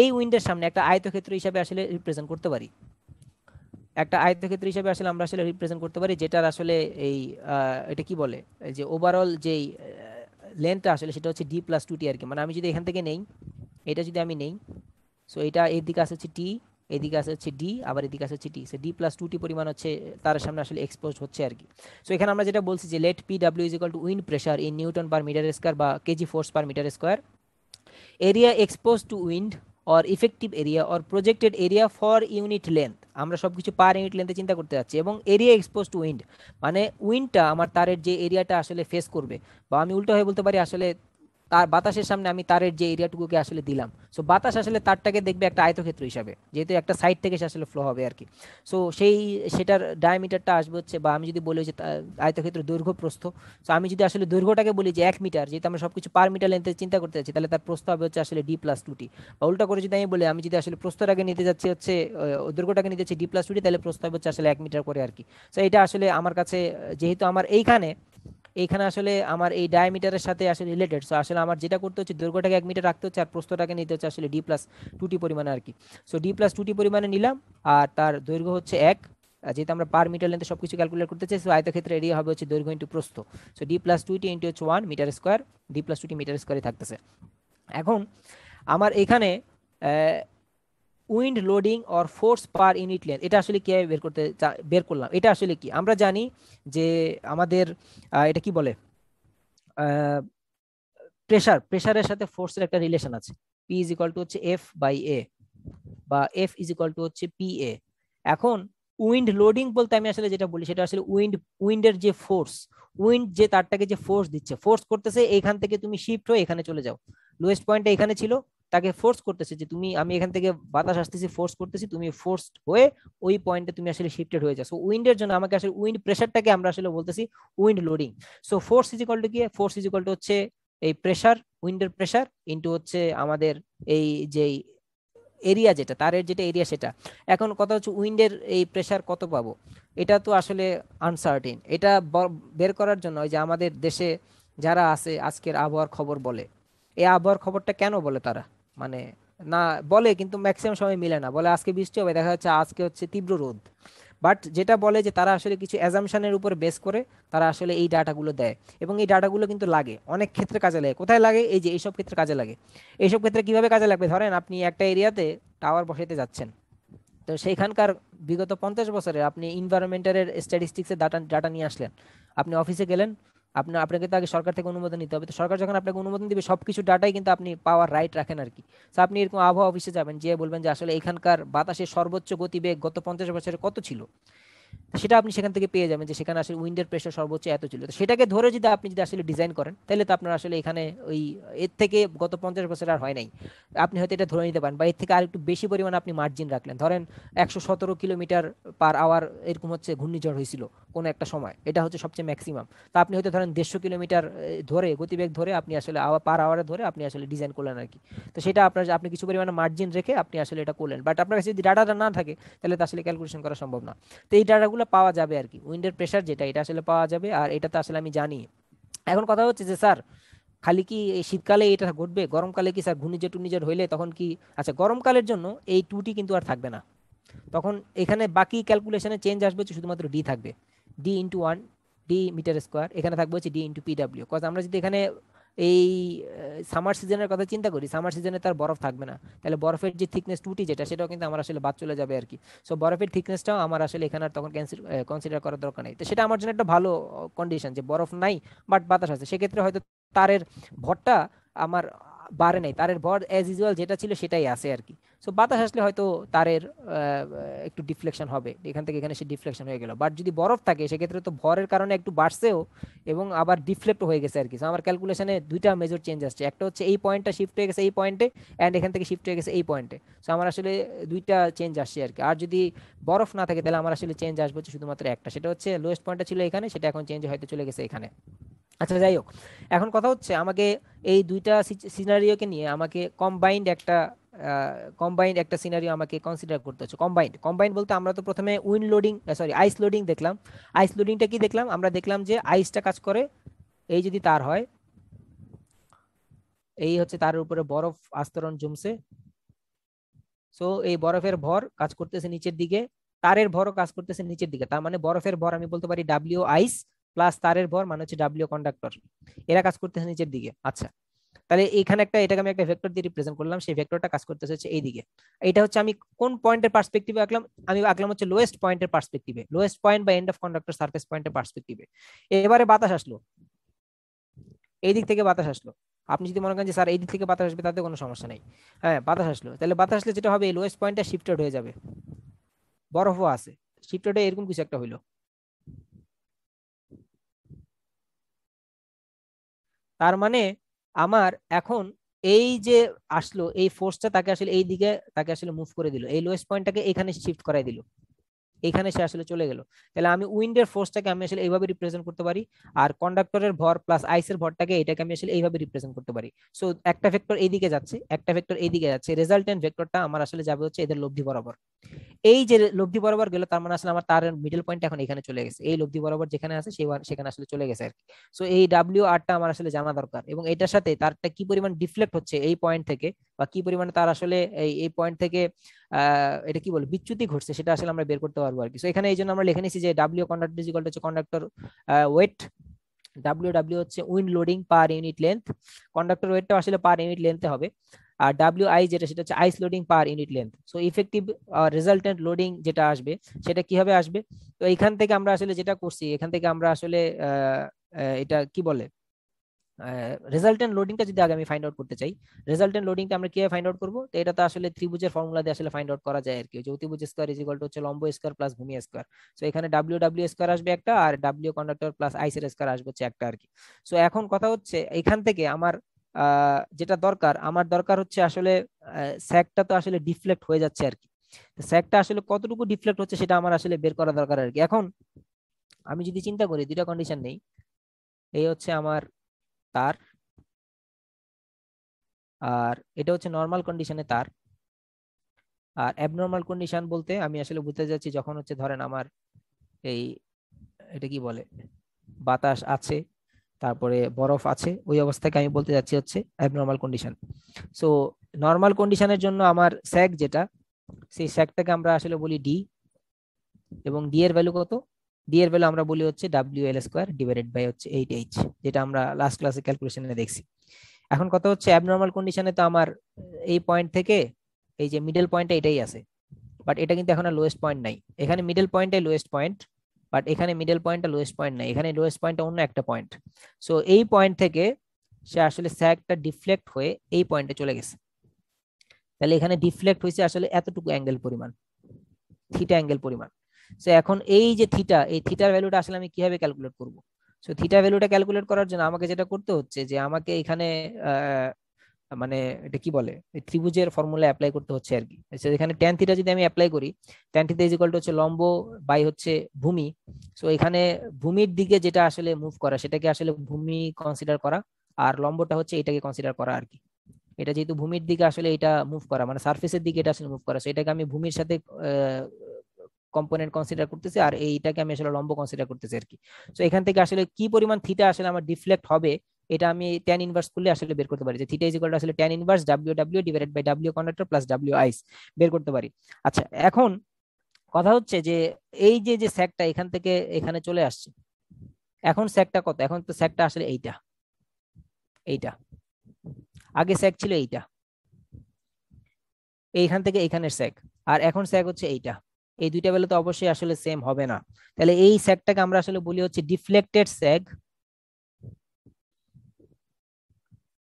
এই উইন্ডের সামনে একটা আয়তক্ষেত্র হিসেবে আসলে রিপ্রেজেন্ট করতে পারি। একটা আয়তক্ষেত্র হিসেবে আসলে আমরা আসলে রিপ্রেজেন্ট করতে পারি, যেটার আসলে এই এটা কি বলে, এই যে ওভারঅল যেই লেন্থটা আসলে সেটা হচ্ছে ডি প্লাস 2টি আর কি। মানে আমি যদি এখান থেকে নেই, এটা যদি আমি নেই, সো এটা এদিকে আসে হচ্ছে টি, এদিকে আসে হচ্ছে ডি, আবার এদিকে আসে হচ্ছে টি, সো ডি প্লাস 2টি পরিমাণ হচ্ছে তার সামনে আসলে এক্সপোজ হচ্ছে আর কি। সো এখানে আমরা যেটা বলছি যে let P W is equal to wind pressure in newton per metre square বা KG force per metre square, area expose to wind or effective area or projected area for unit length. আমরা সবকিছু per unit লেন্থে চিন্তা করতে যাচ্ছি, এবং area expose to wind, মানে উইন্ডটা আমার তারের যে এরিয়াটা আসলে ফেস করবে, বা আমি উল্টো হয়ে বলতে পারি আসলে তার বাতাসের সামনে আমি তারের যে এরিয়াটুকুকে আসলে দিলাম, সো বাতাস আসলে তারটাকে দেখবে একটা আয়তক্ষেত্র হিসাবে, যেহেতু একটা সাইড থেকে সে আসলে ফ্লো হবে আর কি। সো সেটার ডায়ামিটারটা আসবে হচ্ছে, বা আমি যদি বলি যে আয়তক্ষেত্র দৈর্ঘ্য প্রস্থ, সো আমি যদি আসলে দৈর্ঘ্যটাকে বলি যে 1 মিটার, যেহেতু আমরা সবকিছু পার মিটার লেন্থে চিন্তা করতে যাচ্ছি, তাহলে তার প্রস্থ হবে হচ্ছে আসলে D+2T। বা উল্টা করে যদি আমি বলি, আমি যদি আসলে প্রস্থটাকে নিতে যাচ্ছি হচ্ছে দৈর্ঘ্যটাকে নিতে যাচ্ছি D+2T, তাহলে প্রস্থ হবে হচ্ছে আসলে 1 মিটার করে আর কি। সো এটা আসলে আমার কাছে যেহেতু আমার এইখানে এইখানে আসলে আমার এই ডায়ামিটারের সাথে আসলে রিলেটেড, সো আসলে আমার যেটা করতে হচ্ছে দৈর্ঘ্যটাকে 1 মিটার রাখতে হচ্ছে, আর প্রস্থটাকে নিতে হচ্ছে আসলে D+2T পরিমাণে আর কি। সো D+2T পরিমাণে নিলাম, আর তার দৈর্ঘ্য হচ্ছে 1, যেহেতু আমরা পার মিটার লেন্থে সবকিছু ক্যালকুলেট করতে চাই, সো আয়তক্ষেত্রের এরিয়া হবে হচ্ছে দৈর্ঘ্য ইন্টু প্রস্থ। সো D+2T ইন্টু হচ্ছে 1 মিটার স্কোয়ার, D+2T মিটার স্কোয়ারে থাকতেছে। এখন আমার এখানে wind loading or force per unit length, এটা আসলে কিভাবে বের করলাম, এটা আসলে কি আমরা জানি যে আমাদের এটা কি বলে, প্রেসারের সাথে ফোর্সের একটা রিলেশন আছে, পি ইজ ইকুয়াল টু হচ্ছে F/A, বা এফ ইজ ইকুয়াল টু হচ্ছে PA। এখন উইন্ড লোডিং বলতে আমি আসলে যেটা বলি সেটা আসলে উইন্ডের যে ফোর্স, উইন্ড যে তারটাকে যে ফোর্স দিচ্ছে, ফোর্স করতেছে এইখান থেকে তুমি শিফট হয়ে এখানে চলে যাও, লোয়েস্ট পয়েন্টটা এখানে ছিল, তাকে ফোর্স করতেছে যে তুমি, আমি এখান থেকে বাতাস আসতেছি ফোর্স করতেছি, তুমি ফোর্স হয়ে ওই পয়েন্টে তুমি আসলে শিফটেড হয়ে যাও। সো উইন্ডের জন্য আমাকে আসলে উইন্ড প্রেসারটাকে আমরা আসলে বলতেছি wind loading. So force is equal two কি, ফোর্স ইজ ইকুয়াল টু হচ্ছে এই প্রেসার, উইন্ডের প্রেসার ইন্টু হচ্ছে আমাদের এই যে এরিয়া, যেটা তারের যেটা এরিয়া সেটা। এখন কথা হচ্ছে উইন্ডের এই প্রেসার কত পাবো, এটা তো আসলে আনসার্টেন। এটা বের করার জন্য ওই যে আমাদের দেশে যারা আছে আজকের আবহাওয়ার খবর বলে, এই আবহাওয়ার খবরটা কেন বলে তারা, মানে না বলে কিন্তু ম্যাক্সিমাম সময় মিলে না, বলে আজকে বৃষ্টি হবে, দেখা যাচ্ছে আজকে হচ্ছে তীব্র রোদ। বাট যেটা বলে যে তারা আসলে কিছু অ্যাজাম্পশনের উপর বেস করে তারা আসলে এই ডাটাগুলো দেয়, এবং এই ডাটাগুলো কিন্তু লাগে অনেক ক্ষেত্রে কাজে লাগে। কোথায় লাগে, এই যে এইসব ক্ষেত্রে কাজে লাগে। এইসব ক্ষেত্রে কিভাবে কাজে লাগবে, ধরেন আপনি একটা এরিয়াতে টাওয়ার বসাইতে যাচ্ছেন, তো সেইখানকার বিগত 50 বছরে আপনি ইনভায়রনমেন্টালের স্ট্যাটিস্টিক্সের ডাটা ডাটা নিয়ে আসলেন, আপনি অফিসে গেলেন, আপনাকে তো আগে সরকার থেকে অনুমোদন নিতে হবে, তো সরকার যখন আপনাকে অনুমোদন দিবে সবকিছু ডাটাই কিন্তু আপনি পাওয়ার রাইট রাখেন আর কি। তো আপনি এরকম আবহাওয়া অফিসে যাবেন, যে বলবেন যে আসলে এখানকার বাতাসের সর্বোচ্চ গতিবেগ গত 50 বছরে কত ছিল, সেটা আপনি সেখান থেকে পেয়ে যাবেন যে সেখানে আসলে উইন্ডের প্রেশার সর্বোচ্চ এত ছিল। তো সেটাকে ধরে যদি আপনি যদি আসলে ডিজাইন করেন, তাহলে তো আপনার আসলে এখানে ওই এর থেকে গত 50 বছর আর হয় নাই, আপনি হয়তো এটা ধরে নিতে পারেন, বা এর থেকে আর একটু বেশি পরিমাণে আপনি মার্জিন রাখলেন, ধরেন 117 কিলোমিটার/আওয়ার এরকম হচ্ছে ঘূর্ণিঝড় হয়েছিল কোনো একটা সময়, এটা হচ্ছে সবচেয়ে ম্যাক্সিমাম। তো আপনি হয়তো ধরেন 150 কিলোমিটার ধরে গতিবেগ ধরে আপনি আসলে পার আওয়ারে ধরে আপনি আসলে ডিজাইন করলেন আর কি। তো সেটা আপনি কিছু পরিমাণে মার্জিন রেখে আপনি আসলে এটা করলেন, বাট আপনার কাছে যদি ডাটাটা না থাকে তাহলে তো আসলে ক্যালকুলেশন করা সম্ভব না। তো এই ডাটাগুলো পাওয়া যাবে আর কি, উইন্ডের প্রেশার যেটা এটা আসলে পাওয়া যাবে, আর এটা তো আসলে আমি জানি। এখন কথা হচ্ছে যে স্যার, খালি কি এই শীতকালে এটা ঘটবে, গরমকালে কি স্যার ঘূর্ণিঝড় টুর্নিঝড় হইলে তখন কি, আচ্ছা গরমকালের জন্য এই 2T কিন্তু আর থাকবে না, তখন এখানে বাকি ক্যালকুলেশনে চেঞ্জ আসবে হচ্ছে শুধুমাত্র ডি থাকবে, D × 1, D m², এখানে থাকবে হচ্ছে D × PW। কজ আমরা যদি এখানে এই সামার সিজনের কথা চিন্তা করি, সামার সিজনে তার বরফ থাকবে না, তাহলে বরফের যে থিকনেস 2T যেটা, সেটাও কিন্তু আমার আসলে বাদ চলে যাবে আর কি। সো বরফের থিকনেসটাও আমার আসলে এখানে আর তখন কনসিডার করার দরকার নেই। তো সেটা আমার জন্য একটা ভালো কন্ডিশন যে বরফ নাই বাট বাতাস আছে, সেক্ষেত্রে হয়তো তারের ভরটা আমার বাড়ে নাই, তারের ভর অ্যাজ ইউজুয়াল যেটা ছিল সেটাই আছে আর কি। সো বাতাস আসলে হয়তো তারের একটু ডিফ্লেকশন হবে, এখান থেকে এখানে সে ডিফ্লেকশন হয়ে গেল, বাট যদি বরফ থাকে সেক্ষেত্রে তো ভরের কারণে একটু বাড়ছেও এবং আবার ডিফ্লেক্ট হয়ে গেছে আর কি। সো আমার ক্যালকুলেশনে দুইটা মেজর চেঞ্জ আসছে, একটা হচ্ছে এই পয়েন্টটা শিফট হয়ে গেছে এই পয়েন্টে, অ্যান্ড এখান থেকে শিফট হয়ে গেছে এই পয়েন্টে। সো আমার আসলে দুইটা চেঞ্জ আসছে আর কি। আর যদি বরফ না থাকে তাহলে আমার আসলে চেঞ্জ আসবে হচ্ছে শুধুমাত্র একটা, সেটা হচ্ছে লোয়েস্ট পয়েন্টটা ছিল এখানে, সেটা এখন চেঞ্জ হয়তো চলে গেছে এখানে। আচ্ছা যাই হোক, এখন কথা হচ্ছে আমাকে এই দুইটা সিনারিওকে নিয়ে আমাকে কম্বাইন্ড একটা সিনারিও আমাকে কনসিডার করতে হচ্ছে। কম্বাইন্ড বলতে আমরা তো প্রথমে উইন্ড লোডিং, সরি আইস লোডিং দেখলাম। আইস লোডিংটা কি দেখলাম, আমরা দেখলাম যে আইসটা কাজ করে, এই যদি তার হয়, এই হচ্ছে তার উপরে বরফ আস্তরণ জমছে, সো এই বরফের ভর কাজ করতেছে নিচের দিকে, তারের ভরও কাজ করতেছে নিচের দিকে, তার মানে বরফের ভর আমি বলতে পারি ডাব্লিউ আইস প্লাস তারের ভর মানে হচ্ছে ডাব্লিউ কন্ডাক্টর, এরা কাজ করতেছে নিচের দিকে। আচ্ছা, তাহলে এখানে এটাকে আমি একটা ভেক্টর দিয়ে রিপ্রেজেন্ট করলাম, সেই ভেক্টরটা কাজ করতেছে হচ্ছে এইদিকে। এটা হচ্ছে আমি কোন পয়েন্টের পার্সপেক্টিভে আঁকলাম, আমি আঁকলাম হচ্ছে লোয়েস্ট পয়েন্টের পার্সপেক্টিভে, লোয়েস্ট পয়েন্ট বা এন্ড অফ কন্ডাক্টর সারফেস পয়েন্টের পার্সপেক্টিভে। এবারে বাতাস আসলো, এই দিক থেকে বাতাস আসলো, আপনি যদি মনে করেন যে স্যার এই দিক থেকে বাতাস আসবে তাতে কোনো সমস্যা নেই, হ্যাঁ বাতাস আসলো, তাহলে বাতাস আসলে যেটা হবে এই লোয়েস্ট পয়েন্টটা শিফটেড হয়ে যাবে, বরফও আছে, চিত্রটা এরকম কিছু একটা হইলো। তার মানে আমার এখন এই যে আসলো এই ফোর্সটা তাকে আসলে এই দিকে তাকে আসলে মুভ করে দিল, এই লোয়েস্ট পয়েন্টটাকে এখানে শিফট করাই দিল, এখানে সে আসলে চলে গেল। তাহলে আমি উইন্ডের ফোর্সটাকে আমি আসলে এইভাবে রিপ্রেজেন্ট করতে পারি, আর কন্ডাক্টরের ভর প্লাস আইসের ভরটাকে এটাকে আমি আসলে এইভাবে রিপ্রেজেন্ট করতে পারি। সো একটা ভেক্টর এইদিকে যাচ্ছে, একটা ভেক্টর এইদিকে যাচ্ছে, রেজাল্টেন্ট ভেক্টরটা আমার আসলে যাবে হচ্ছে এদের লব্ধি বরাবর। এই যে লব্ধি বরাবর গেল তার মানে আসলে আমার তার মিডল পয়েন্ট এখন এখানে চলে গেছে, এই লব্ধি বরাবর যেখানে আছে সেখানে আসলে চলে গেছে আর কি। সো এই ডাব্লিউ আরটা আমার আসলে জানা দরকার, এবং এটার সাথে তারটা কি পরিমাণ ডিফ্লেক্ট হচ্ছে এই পয়েন্ট থেকে, বা কি পরিমাণে তার আসলে এই পয়েন্ট থেকে এটা কি বলে বিচ্যুতি ঘটছে সেটা আসলে আমরা বের করতে পারবো আর কি। সো এখানে এই জন্য আমরা লিখে নিছি যে W conductor is equal to হচ্ছে কন্ডাক্টর ওয়েট, ডাব্লিউ হচ্ছে wind loading per unit length, conductor ওয়েটটা আসলে পার ইউনিট লেন্থে হবে, আর ডাব্লিউ আই যেটা সেটা হচ্ছে ice loading per unit length. So effective resultant loading যেটা আসবে সেটা কিভাবে আসবে, তো এখান থেকে আমরা আসলে যেটা করছি এখান থেকে আমরা আসলে এটা কি বলে রেজাল্টেন্ট লোডিংটা যদি আগে আমি ফাইন্ড আউট করতে চাই, রেজাল্টেন্ট লোডিংটা আমরা কিভাবে ফাইন্ড আউট করবো, তো এটা তো আসলে ত্রিভুজের ফর্মুলা দিয়ে আসলে ফাইন্ড আউট করা যায় আর কি, যে অতিভুজ স্কয়ার ইজ ইকুয়াল টু হচ্ছে লম্ব স্কয়ার প্লাস ভূমি স্কয়ার। সো এখানে ডাব্লিউ স্কয়ার আসবে একটা, আর ডাব্লিউ কন্ডাক্টর প্লাস আইসের স্কয়ার আসবে হচ্ছে একটা আর কি। সো এখন কথা হচ্ছে এখান থেকে আমার যেটা দরকার, আমার দরকার হচ্ছে আসলে স্যাকটা তো আসলে ডিফ্লেক্ট হয়ে যাচ্ছে আর কি, স্যাকটা আসলে কতটুকু ডিফ্লেক্ট হচ্ছে সেটা আমার আসলে বের করা দরকার আর কি। এখন আমি যদি চিন্তা করি দুইটা কন্ডিশন নেই, এই হচ্ছে আমার তার, আর এটা হচ্ছে নর্মাল কন্ডিশনে তার, আর অ্যাবনর্মাল কন্ডিশন বলতে আমি আসলে বুঝতে যাচ্ছি যখন হচ্ছে ধরেন আমার এই এটা কি বলে বাতাস আছে, তারপরে বরফ আছে, ওই অবস্থাকে আমি বলতে যাচ্ছি হচ্ছে অ্যাবনর্মাল কন্ডিশন। সো নর্মাল কন্ডিশনের জন্য আমার স্যাক যেটা, সেই স্যাকটাকে আমরা আসলে বলি ডি, এবং ডি এর ভ্যালু কত, ডি এর ভ্যালু আমরা বলি হচ্ছে W L square divided by হচ্ছে 8h, যেটা আমরা লাস্ট ক্লাসে ক্যালকুলেশনে দেখছি। এখন কথা হচ্ছে অ্যাবনর্মাল কন্ডিশনে তো আমার এই পয়েন্ট থেকে এই যে মিডল পয়েন্টটা এটাই আছে, বাট এটা কিন্তু এখন আর লোয়েস্ট পয়েন্ট নাই, এখানে মিডল পয়েন্টটাই লোয়েস্ট পয়েন্ট, বাট এখানে মিডল পয়েন্টটা লোয়েস্ট পয়েন্ট নাই, এখানে লোয়েস্ট পয়েন্টটা অন্য একটা পয়েন্ট। সো এই পয়েন্ট থেকে সে আসলে স্যাগটা ডিফ্লেক্ট হয়ে এই পয়েন্টে চলে গেছে, তাহলে এখানে ডিফ্লেক্ট হয়েছে আসলে এতটুকু অ্যাঙ্গেল পরিমাণ, থিটা অ্যাঙ্গেল পরিমাণ। সো এখন এই যে থিটা, এই থিটার ভ্যালুটা আসলে আমি কিভাবে ক্যালকুলেট করব, সো থিটা ভ্যালুটা ক্যালকুলেট করার জন্য আমাকে যেটা করতে হচ্ছে যে আমাকে এখানে মানে এটা কি বলে ত্রিভুজের ফর্মুলা অ্যাপ্লাই করতে হচ্ছে আর কি। এখানে ট্যান থিটা যদি আমি অ্যাপ্লাই করি, tan theta is equal to হচ্ছে লম্ব বাই হচ্ছে ভূমি। সো এখানে ভূমির দিকে যেটা আসলে মুভ করা সেটাকে আসলে ভূমি কনসিডার করা, আর লম্বটা হচ্ছে এটাকে কনসিডার করা আর কি। এটা যেহেতু ভূমির দিকে আসলে এটা মুভ করা মানে সারফেসের দিকে এটা আসলে মুভ করা, সো এটাকে আমি ভূমির সাথে কম্পোনেন্ট কনসিডার করতেছি, আর এইটাকে আমি আসলে লম্ব কনসিডার করতেছি আর কি। সো এখান থেকে আসলে কি পরিমাণ থিটা আসলে আমার ডিফ্লেক্ট হবে এটা আমি ট্যান ইনভার্স করলে আসলে বের করতে পারি, যে থিটা ইজ ইকুয়াল টু আসলে tan inverse W divided by W conductor plus W ice বের করতে পারি। আচ্ছা এখন কথা হচ্ছে যে এই যে যে স্যাকটা এখান থেকে এখানে চলে আসছে, এখন স্যাকটা কত, এখন তো স্যাকটা আসলে এইটা, এইটা আগে স্যাক ছিল এইটা, এইখান থেকে এইখানের স্যাক, আর এখন স্যাক হচ্ছে এইটা, এই দুইটা বেলা তো অবশ্যই আসলে সেম হবে না, তাহলে এই স্যাকটাকে আমরা আসলে বলি হচ্ছে ডিফ্লেক্টেড স্যাক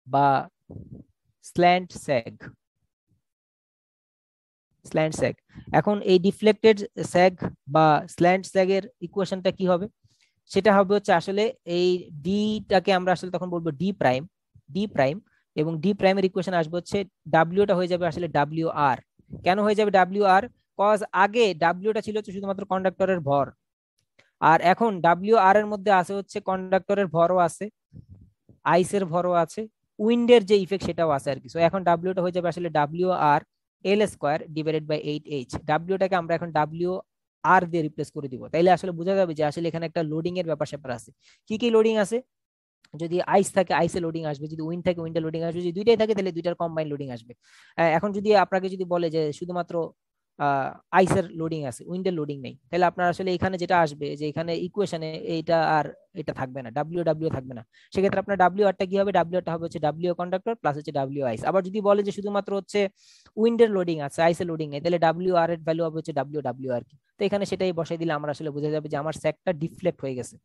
বা স্ল্যান্ট স্যাগ, স্ল্যান্ট স্যাগ। এখন এই ডিফ্লেক্টেড স্যাগ বা স্ল্যান্ট স্যাগের ইকুয়েশনটা কি হবে, সেটা হবে হচ্ছে আসলে এই ডিটাকে আমরা আসলে তখন বলবো ডি প্রাইম, ডি প্রাইম, এবং ডি প্রাইমের ইকুয়েশন আসবে হচ্ছে ডাব্লিউটা হয়ে যাবে আসলে ডাব্লিউ আর। কেন হয়ে যাবে ডাব্লিউ আর, কজ আগে ডাব্লিউটা ছিল হচ্ছে শুধুমাত্র কন্ডাক্টরের ভর, আর এখন ডাব্লিউ আর এর মধ্যে আছে হচ্ছে কন্ডাক্টরের ভরও আছে, আইসের ভরও আছে, উইন্ডের যে ইফেক্ট সেটাও আছে আর কি। সো এখন ডাব্লিউটা হয়ে যাবে আসলে ডাব্লিউ আর L square divided by 8h, ডাব্লিউটাকে আমরা এখন ডাব্লিউ আর দিয়ে রিপ্লেস করে দিব, তাইলে আসলে বোঝা যাবে যে আসলে এখানে একটা লোডিং এর ব্যাপার স্যাপার আছে। কি কি লোডিং আছে, যদি আইস থাকে আইসে লোডিং আসবে, যদি উইন্ড থাকে উইন্ডে লোডিং আসবে, যদি দুইটাই থাকে তাহলে দুইটার কম্বাইন লোডিং আসবে। এখন যদি আপনাকে যদি বলে যে শুধুমাত্র আইসের লোডিং আছে উইন্ডের লোডিং নেই, তাহলে আপনার আসলে এখানে যেটা আসবে যে এখানে ইকুয়েশনে এইটা আর এটা থাকবে না, ডাব্লিউ ডাব্লিউ থাকবে না, সেক্ষেত্রে আপনার ডাব্লিউ আরটা কি হবে, ডাব্লিউ আরটা হবে হচ্ছে ডাব্লিউ কন্ডাক্টর প্লাস হচ্ছে ডাব্লিউ আইস। আবার যদি বলে যে শুধুমাত্র হচ্ছে উইন্ডের লোডিং আছে আইসের লোডিং নেই, তাহলে ডাব্লিউ আর এর ভ্যালু হবে হচ্ছে ডাব্লিউ ডাব্লিউ আর কি। তো এখানে সেটাই বসাই দিলে আমরা আসলে বোঝা যাবে যে আমার স্যাকটা ডিফ্লেক্ট হয়ে গেছে,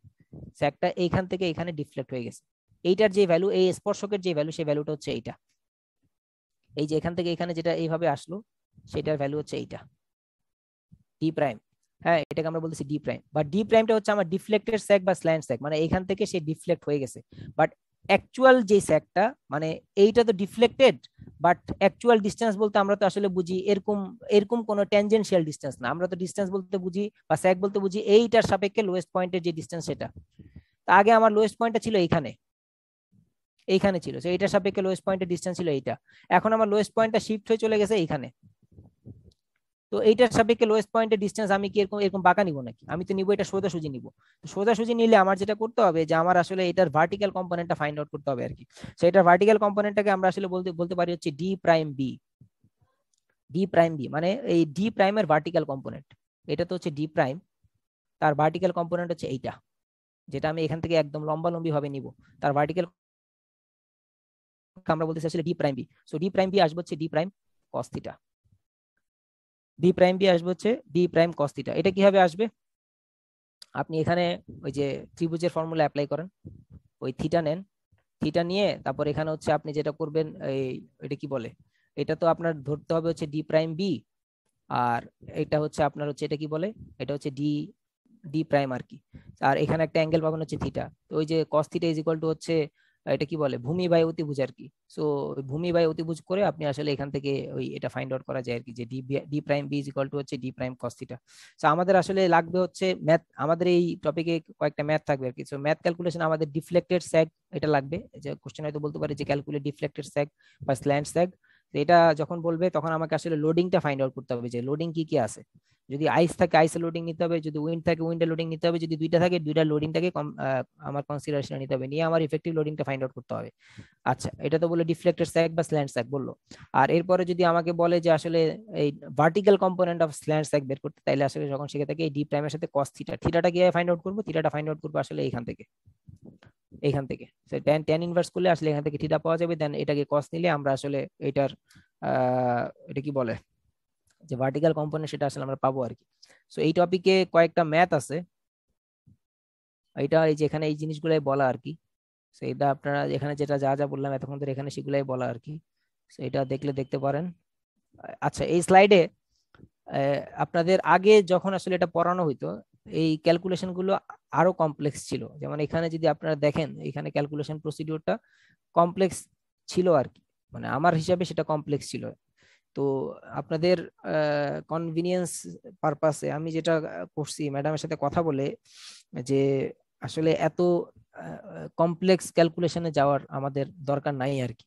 স্যাকটা এইখান থেকে এখানে ডিফ্লেক্ট হয়ে গেছে, এইটার যে ভ্যালু এই স্পর্শকের যে ভ্যালু সেই ভ্যালুটা হচ্ছে এইটা, এই যে এখান থেকে এখানে যেটা এইভাবে আসলো সেটার ভ্যালু হচ্ছে এইটা। ডি প্রাইম, হ্যাঁ এটাকে আমরা বলতেছি ডি প্রাইম, বা ডি প্রাইমটা হচ্ছে আমার ডিফ্লেক্টেড স্যাগ বা স্ল্যান্ট স্যাগ, মানে এখান থেকে সে ডিফ্লেক্ট হয়ে গেছে, বাট অ্যাকচুয়াল যে স্যাগটা মানে এইটা তো ডিফ্লেক্টেড, বাট অ্যাকচুয়াল ডিসটেন্স বলতে আমরা তো আসলে বুঝি এরকম এরকম কোনো ট্যানজেনশিয়াল ডিসটেন্স না, আমরা তো ডিসটেন্স বলতে বুঝি বা স্যাগ বলতে বুঝি এইটার সাপেক্ষে লোয়েস্ট পয়েন্টের যে ডিসটেন্স সেটা। তা আগে আমার লোয়েস্ট পয়েন্টটা ছিল এইখানে, এইখানে ছিল, তো এইটার সাপেক্ষে লোয়েস্ট পয়েন্টের ডিসটেন্স ছিল এইটা, এখন আমার লোয়েস্ট পয়েন্টটা শিফট হয়ে চলে গেছে এইখানে, তো এইটার সাপেক্ষে লোয়েস্ট পয়েন্টের ডিসটেন্স আমি কি এরকম এরকম বাঁকা নিব নাকি, আমি তো নিব এটা সোজাসুজি নিব। তো সোজাসুজি নিলে আমার যেটা করতে হবে যে আমার আসলে এটার ভার্টিক্যাল কম্পোনেন্টটা ফাইন্ড আউট করতে হবে আর কি। সো এটার ভার্টিক্যাল কম্পোনেন্টটাকে আমরা আসলে বলতে বলতে পারি হচ্ছে D prime B, D prime B মানে এই ডি প্রাইমের ভার্টিক্যাল কম্পোনেন্ট, এটা তো হচ্ছে ডি প্রাইম, তার ভার্টিক্যাল কম্পোনেন্ট হচ্ছে এইটা, যেটা আমি এখান থেকে একদম লম্বালম্বি ভাবে নিব, তার ভার্টিক্যাল আমরা বলতেছি আসলে D prime B. So D prime B আসবে হচ্ছে D prime cos theta, D prime B আসবে হচ্ছে ডি প্রাইম কস থিটা। এটা কিভাবে আসবে, আপনি এখানে ওই যে ত্রিভুজের ফর্মুলা অ্যাপ্লাই করেন, ওই থিটা নেন, থিটা নিয়ে তারপর এখানে হচ্ছে আপনি যেটা করবেন এই এটা কি বলে, এটা তো আপনার ধরতে হবে হচ্ছে ডি প্রাইম বি, আর এটা হচ্ছে আপনার হচ্ছে এটা কি বলে, এটা হচ্ছে ডি ডি প্রাইম আর কি, আর এখানে একটা অ্যাঙ্গেল পাবেন হচ্ছে থিটা, তো ওই যে cos theta is equal to হচ্ছে এটা কি বলে ভূমি বাই অতিভুজ আর কি। সো ভূমি বাই অতিভুজ করে আপনি আসলে এখান থেকে ওই এটা ফাইন্ড আউট করা যায় আর কি, যে D D prime B is equal to হচ্ছে D prime cos theta. So আমাদের আসলে লাগবে হচ্ছে ম্যাথ, আমাদের এই টপিকে কয়েকটা ম্যাথ থাকবে আর কি। সো ম্যাথ ক্যালকুলেশন আমাদের ডিফ্লেক্টেড স্যাগ এটা লাগবে, যে কোশ্চেন হয়তো বলতে পারে যে ক্যালকুলেট ডিফ্লেক্টেড স্যাগ বা স্ল্যান্ট স্যাগ, এটা যখন বলবে তখন আমাকে আসলে লোডিংটা ফাইন্ড আউট করতে হবে যে লোডিং কি কি আছে, যদি আইস থাকে আইসের লোডিং নিতে হবে, যদি উইন্ড থাকে উইন্ডের লোডিং নিতে হবে, যদি দুইটা থাকে দুইটা লোডিংটাকে আমার কনসিডারেশনে নিতে হবে, নিয়ে আমার ইফেক্টিভ লোডিংটা ফাইন্ড আউট করতে হবে। আচ্ছা এটা তো বলে ডিফ্লেক্টেড স্যাগ বা স্ল্যান্ট স্যাগ বললো, আর এরপরে যদি আমাকে বলে যে আসলে এই ভার্টিক্যাল কম্পোনেন্ট অফ স্ল্যান্ট স্যাগ বের করতে, তাইলে আসলে যখন শিখে থাকে এই ডি প্রাইমের সাথে কস থিটা, থিটাটা কিভাবে ফাইন্ড আউট করবো, থিটাটা ফাইন্ড আউট করবো আসলে এইখান থেকে, এইখান থেকে ট্যান ট্যান ইনভার্স করলে আসলে এখান থেকে থিটা পাওয়া যাবে, দেন এটাকে কস নিলে আমরা আসলে এটার এটা কি বলে যে ভার্টিক্যাল কম্পোনেন্ট সেটা আসলে আমরা পাবো আর কি। সো এই টপিকে কয়েকটা ম্যাথ আছে, এটা এই যে এখানে এই জিনিসগুলাই বলা আর কি, সেইটা আপনারা এখানে যেটা যা যা বললাম এতক্ষণ ধরে এখানে সেগুলাই বলা আর কি, এটা দেখলে দেখতে পারেন। আচ্ছা এই স্লাইডে আপনাদের আগে যখন আসলে এটা পড়ানো হইতো এই ক্যালকুলেশন গুলো আরো কমপ্লেক্স ছিল, যেমন এখানে যদি আপনারা দেখেন এখানে ক্যালকুলেশন প্রসিডিউরটা কমপ্লেক্স ছিল আর কি, মানে আমার হিসাবে সেটা কমপ্লেক্স ছিল। তো আপনাদের কনভিনিয়েন্স পারপাসে আমি যেটা করছি ম্যাডামের সাথে কথা বলে, যে আসলে এত কমপ্লেক্স ক্যালকুলেশনে যাওয়ার আমাদের দরকার নাই আর কি,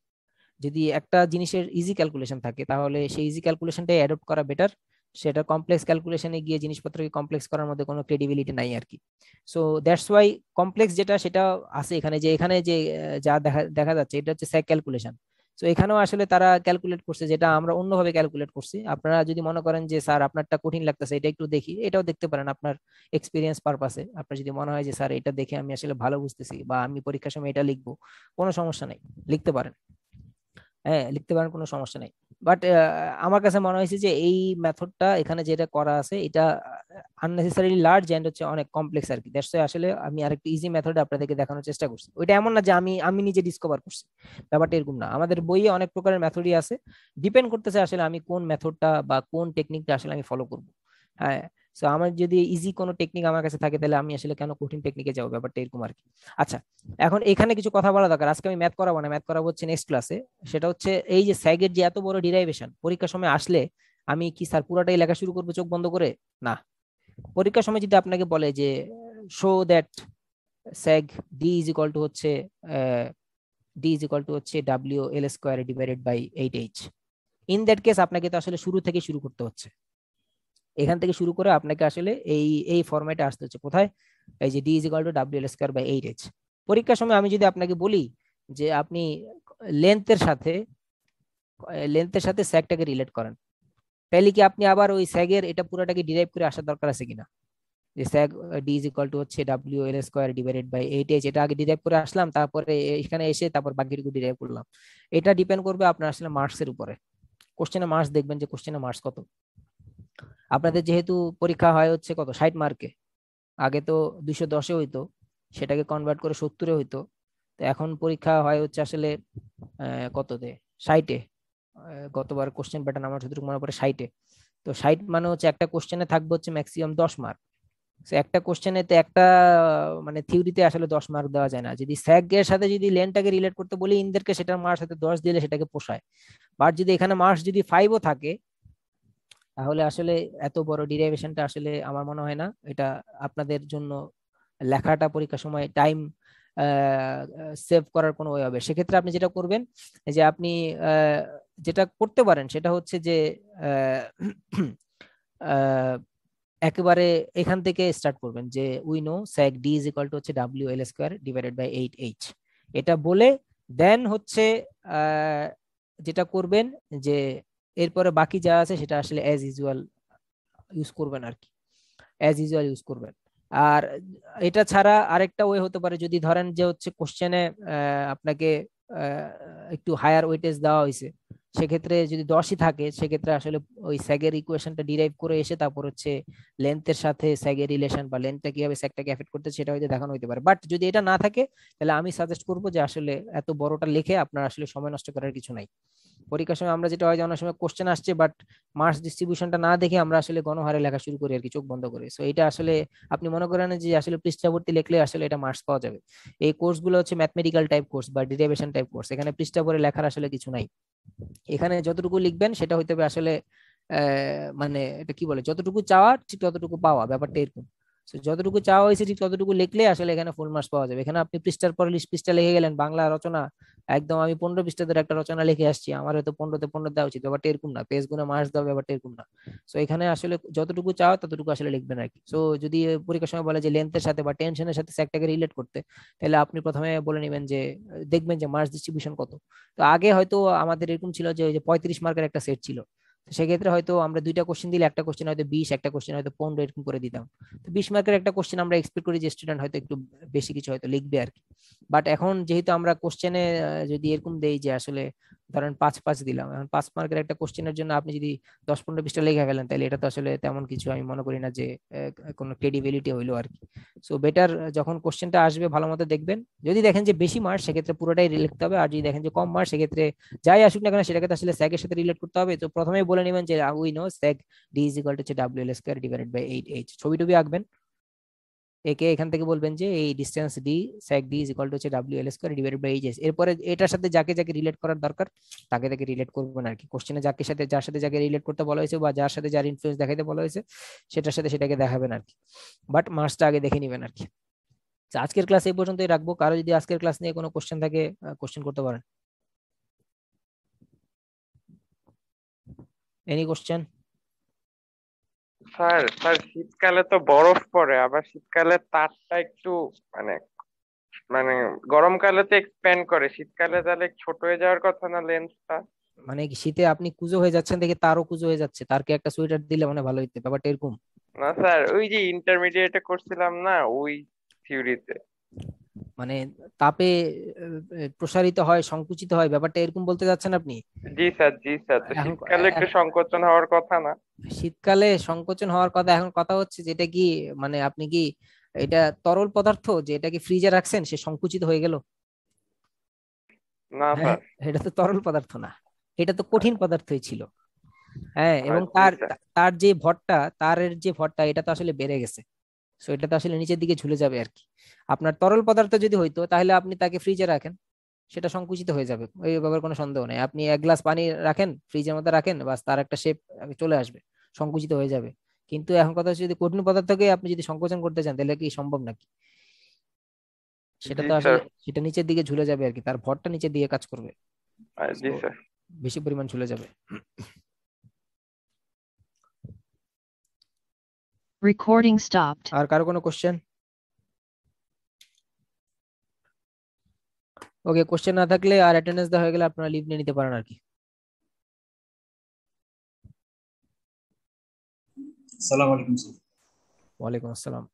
যদি একটা জিনিসের ইজি ক্যালকুলেশন থাকে তাহলে সেই ইজি ক্যালকুলেশনটাই অ্যাডপ্ট করা বেটার, সেটা কমপ্লেক্স ক্যালকুলেশনে গিয়ে জিনিসপত্রকে কমপ্লেক্স করার মধ্যে কোনো ক্রেডিবিলিটি নাই আর কি। সো দ্যাটস ওয়াই কমপ্লেক্স যেটা সেটা আছে এখানে, যে এখানে যে যা দেখা দেখা যাচ্ছে এটা হচ্ছে স্যাক ক্যালকুলেশন। তো এখানেও আসলে তারা ক্যালকুলেট করছে যেটা আমরা অন্যভাবে ক্যালকুলেট করছি, আপনারা যদি মনে করেন যে স্যার আপনারটা কঠিন লাগতেছে এটা একটু দেখি, এটাও দেখতে পারেন আপনার এক্সপিরিয়েন্স পারপাসে, আপনার যদি মনে হয় যে স্যার এটা দেখে আমি আসলে ভালো বুঝতেছি বা আমি পরীক্ষার সময় এটা লিখবো, কোনো সমস্যা নাই, লিখতে পারেন, হ্যাঁ লিখতে পারেন কোনো সমস্যা নেই। বাট আমার কাছে মনে হয়েছে যে এই মেথডটা এখানে যেটা করা আছে এটা আননেসেসারিলি লার্জ এন্ড হচ্ছে অনেক কমপ্লেক্স আর কি, দ্যাটস ওয়াই আসলে আমি আরেকটা ইজি মেথড আপনাদেরকে দেখানোর চেষ্টা করছি। ওইটা এমন না যে আমি আমি নিজে ডিসকভার করছি, ব্যাপারটা এরকম না, আমাদের বইয়ে অনেক প্রকারের মেথডই আছে, ডিপেন্ড করতেছে আসলে আমি কোন মেথডটা বা কোন টেকনিকটা আসলে আমি ফলো করব। হ্যাঁ, তো আমার যদি ইজি কোনো টেকনিক আমার কাছে থাকে তাহলে আমি আসলে কেন কঠিন টেকনিকে যাবো, ব্যাপারটা এরকম আর কি। আচ্ছা এখন এখানে কিছু কথা বলা দরকার, আজকে আমি ম্যাথ করাবো না, ম্যাথ করাবো হচ্ছে নেক্সট ক্লাসে। সেটা হচ্ছে এই যে স্যাগের যে এত বড় ডিরাইভেশন পরীক্ষার সময় আসলে আমি কি স্যার পুরাটাই লেখা শুরু করবো চোখ বন্ধ করে, না, পরীক্ষার সময় যদি আপনাকে বলে যে show that sag D is equal to হচ্ছে ডি ইজ ইকুয়াল টু হচ্ছে W L square divided by 8h, in that case আপনাকে তো আসলে শুরু থেকে শুরু করতে হচ্ছে, এখান থেকে শুরু করে আপনাকে আসলে এই এই ফরম্যাটে আসতে হচ্ছে কোথায়, এই যে D is equal to W L square by 8h। পরীক্ষার সময় আমি যদি আপনাকে বলি যে আপনি লেন্থের সাথে লেন্থের সাথে স্যাগটাকে রিলেট করেন, তাহলে কি আপনি আবার ওই স্যাগের এটা পুরোটাকে ডিরাইভ করে আসার দরকার আছে কিনা, যে sag D is equal to হচ্ছে W L square divided by 8h, এটা আগে ডিরাইভ করে আসলাম তারপরে এখানে এসে তারপর বাকিটুকু ডিরাইভ করলাম। এটা ডিপেন্ড করবে আপনার আসলে মার্কসের উপরে, কোশ্চেনে মার্কস দেখবেন যে কোশ্চেনে মার্কস কত। আপনাদের যেহেতু পরীক্ষা হয় হচ্ছে কত 60 মার্কে, আগে তো 210-এ হইতো, সেটাকে কনভার্ট করে 70-এ হইতো, তো এখন পরীক্ষা হয় হচ্ছে আসলে কততে 60-এ, গতবার কোশ্চেন প্যাটার্ন আমার যতটুকু মনে পড়ে 60-এ। তো তো 60 মানে হচ্ছে একটা কোশ্চেনে থাকবে হচ্ছে ম্যাক্সিমাম 10 মার্ক। তো একটা কোশ্চেনে তো একটা মানে থিওরিতে আসলে 10 মার্ক দেওয়া যায় না। যদি স্যাগ এর সাথে যদি লেনটাকে রিলেট করতে বলি ইনদেরকে, সেটার মার্কস সাথে 10 দিলে সেটাকে পোষায়। বাট যদি এখানে মার্কস যদি 5ও থাকে, তাহলে আসলে এত বড় ডিরাইভেশনটা আসলে আমার মনে হয় না এটা আপনাদের জন্য লেখাটা পরীক্ষার সময় টাইম সেভ করার কোনো ওয়ে হবে। সেক্ষেত্রে আপনি যেটা করবেন যে আপনি যেটা করতে পারেন সেটা হচ্ছে যে আহ, আহ, একেবারে এখান থেকে স্টার্ট করবেন যে we know sag D is equal to হচ্ছে W L square divided by 8h, এটা বলে দেন হচ্ছে আহ, যেটা করবেন যে এরপরে বাকি যা আছে সেটা আসলে অ্যাজ ইউজুয়াল ইউজ করবেন আর কি, অ্যাজ ইউজুয়াল ইউজ করবেন। আর এটা ছাড়া আরেকটা ওয়ে হতে পারে, যদি ধরেন যে হচ্ছে কোশ্চেনে আপনাকে একটু হায়ার ওয়েটেজ দেওয়া হয়েছে, সেক্ষেত্রে যদি 10ই থাকে সেক্ষেত্রে আসলে ওই স্যাগের ইকুয়েশনটা ডিরাইভ করে এসে তারপর হচ্ছে লেন্থের সাথে স্যাগের রিলেশন বা লেন্থটা কিভাবে স্যাগটাকে এফেক্ট করতে সেটা হয়তো দেখানো হতে পারে। বাট যদি এটা না থাকে তাহলে আমি সাজেস্ট করবো যে আসলে এত বড়টা লিখে আপনার আসলে সময় নষ্ট করার কিছু নাই। পরীক্ষার সময় আমরা যেটা হয় যে অনেক সময় কোশ্চেন আসছে বাট মার্কস ডিস্ট্রিবিউশনটা না দেখে আমরা আসলে গণহারে লেখা শুরু করি আর কি, চোখ বন্ধ করে। সো এটা আসলে আপনি মনে করেন যে আসলে পৃষ্ঠাভর্তি লিখলে আসলে এটা মার্কস পাওয়া যাবে। এই কোর্সগুলো হচ্ছে ম্যাথমেটিক্যাল টাইপ কোর্স বা ডেরিভেশন টাইপ কোর্স, এখানে পৃষ্ঠা ভরে লেখার আসলে কিছু নাই। এখানে যতটুকু লিখবেন সেটা হইতে হবে আসলে মানে এটা কি বলে, যতটুকু চাওয়া ঠিক ততটুকু পাওয়া, ব্যাপারটা এরকম। So, যতটুকু চাওয়া হয়েছে ঠিক ততটুকু লিখলে আসলে এখানে ফুল মার্কস পাওয়া যাবে। এখানে আপনি পৃষ্ঠার পর পৃষ্ঠা লিখে গেলেন বাংলা রচনা, একদম আমি 15 পৃষ্ঠা ধরে একটা রচনা লিখে আসছি, আমার হয়তো 15তে 15 দেওয়া উচিত, ব্যাপারটা এরকম না। পেজ গুলো মার্কস দেওয়া, ব্যাপারটা এরকম না। তো এখানে আসলে যতটুকু চাও ততটুকু আসলে লিখবেন আর কি। তো যদি পরীক্ষার সময় বলে যে লেন্থের সাথে বা টেনশনের সাথে স্যাকটাকে রিলেট করতে, তাহলে আপনি প্রথমে বলে নেবেন যে দেখবেন যে মার্কস ডিস্ট্রিবিউশন কত। তো আগে হয়তো আমাদের এরকম ছিল যে ওই যে 35 মার্কের একটা সেট ছিল, তো সেক্ষেত্রে হয়তো আমরা দুইটা কোশ্চেন দিলে একটা কোশ্চেন হয়তো 20, একটা কোশ্চেন হয়তো 15 এরকম করে দিতাম। তো 20 মার্কের একটা কোশ্চেন আমরা এক্সপেক্ট করি যে স্টুডেন্ট হয়তো একটু বেশি কিছু হয়তো লিখবে আর কি। বাট এখন যেহেতু আমরা কোশ্চেনে যদি এরকম দেই যে আসলে ধরেন 5 5 দিলাম, এখন 5 মার্কের একটা কোশ্চেনের জন্য আপনি যদি 10 15 পৃষ্ঠা লিখে ফেলেন, তাহলে এটা তো আসলে তেমন কিছু আমি মনে করি না যে কোনো ক্রেডিবিলিটি হইলো আর কি। সো বেটার যখন কোশ্চেনটা আসবে ভালো মতো দেখবেন, যদি দেখেন যে বেশি মার্কস সেক্ষেত্রে পুরোটাই লিখতে হবে, আর যদি দেখেন যে কম মার্কস সেক্ষেত্রে যাই আসুক না কেন সেটাকে তো আসলে স্যাগের সাথে রিলেট করতে হবে। তো প্রথমেই বলে নেবেন যে we know sag D is equal to হচ্ছে W L square divided by 8h, ছবি টবি আঁকবেন, একে এখান থেকে বলবেন যে এই distance D sag D is equal to হচ্ছে W L square divided by H. এরপরে এটার সাথে যাকে যাকে রিলেট করার দরকার তাকে তাকে রিলেট করবেন আর কি। কোশ্চেনে যাকে সাথে যার সাথে যাকে রিলেট করতে বলা হয়েছে বা যার সাথে যার ইনফ্লুয়েন্স দেখাইতে বলা হয়েছে সেটার সাথে সেটাকে দেখাবেন আর কি। বাট মার্কসটা আগে দেখে নিবেন আর কি। তো আজকের ক্লাস এই পর্যন্তই রাখবো, কারো যদি আজকের ক্লাস নিয়ে কোনো কোশ্চেন থাকে কোশ্চেন করতে পারেন। Any question? স্যার স্যার শীতকালে তো বরফ পড়ে, আবার শীতকালে তারটা একটু মানে মানে গরমকালে তো এক্সপ্যান্ড করে, শীতকালে তাহলে ছোট হয়ে যাওয়ার কথা না লেন্সটা? মানে কি শীতে আপনি কুজো হয়ে যাচ্ছেন দেখে তারও কুজো হয়ে যাচ্ছে, তারকে একটা সোয়েটার দিলে মানে ভালো হইতে, ব্যাপারটা এরকম? না স্যার, ওই যে ইন্টারমিডিয়েটে করছিলাম না ওই থিওরিতে। মানে তাপে প্রসারিত হয় সংকুচিত হয়, ব্যাপারটা এরকম বলতে যাচ্ছেন আপনি? জি স্যার, জি স্যার, তো এখন শীতকালে একটু সংকোচন হওয়ার কথা না? শীতকালে সংকোচন হওয়ার কথা, এখন কথা হচ্ছে যেটা কি মানে আপনি কি এটা তরল পদার্থ যে এটা কি ফ্রিজে রাখছেন সে সংকুচিত হয়ে গেল? না হ্যাঁ, স্যার। এটা তো তরল পদার্থ না, এটা তো কঠিন পদার্থই ছিল। হ্যাঁ, এবং জি তার স্যার। তার যে ভরটা, তারের যে ভরটা এটা তো আসলে বেড়ে গেছে। সো এটা তো আসলে নিচের দিকে ঝুলে যাবে আর কি। আপনার তরল পদার্থ যদি হইতো তাহলে আপনি তাকে ফ্রিজে রাখেন, সেটা সংকুচিত হয়ে যাবে, ওই ব্যাপারে কোনো সন্দেহ নেই। আপনি 1 গ্লাস পানি রাখেন ফ্রিজের মধ্যে রাখেন, বাস তার একটা শেপ চলে আসবে, সংকুচিত হয়ে যাবে। কিন্তু এখন কথা হচ্ছে যদি কঠিন পদার্থকে আপনি যদি সংকোচন করতে চান তাহলে কি সম্ভব নাকি? সেটা জি তো স্যার। আসলে সেটা নিচের দিকে ঝুলে যাবে আর কি, তার ভরটা নিচের দিকে কাজ করবে। জি So, স্যার। বেশি পরিমাণ ঝুলে যাবে। Recording stopped. আর কারো কোনো কোশ্চেন? ওকে, কোশ্চেন না থাকলে আর অ্যাটেন্ডেন্স দেওয়া হয়ে গেলে আপনারা লিভ নিয়ে নিতে পারেন আর কি। আসসালামু আলাইকুম স্যার। ওয়ালাইকুম আসসালাম।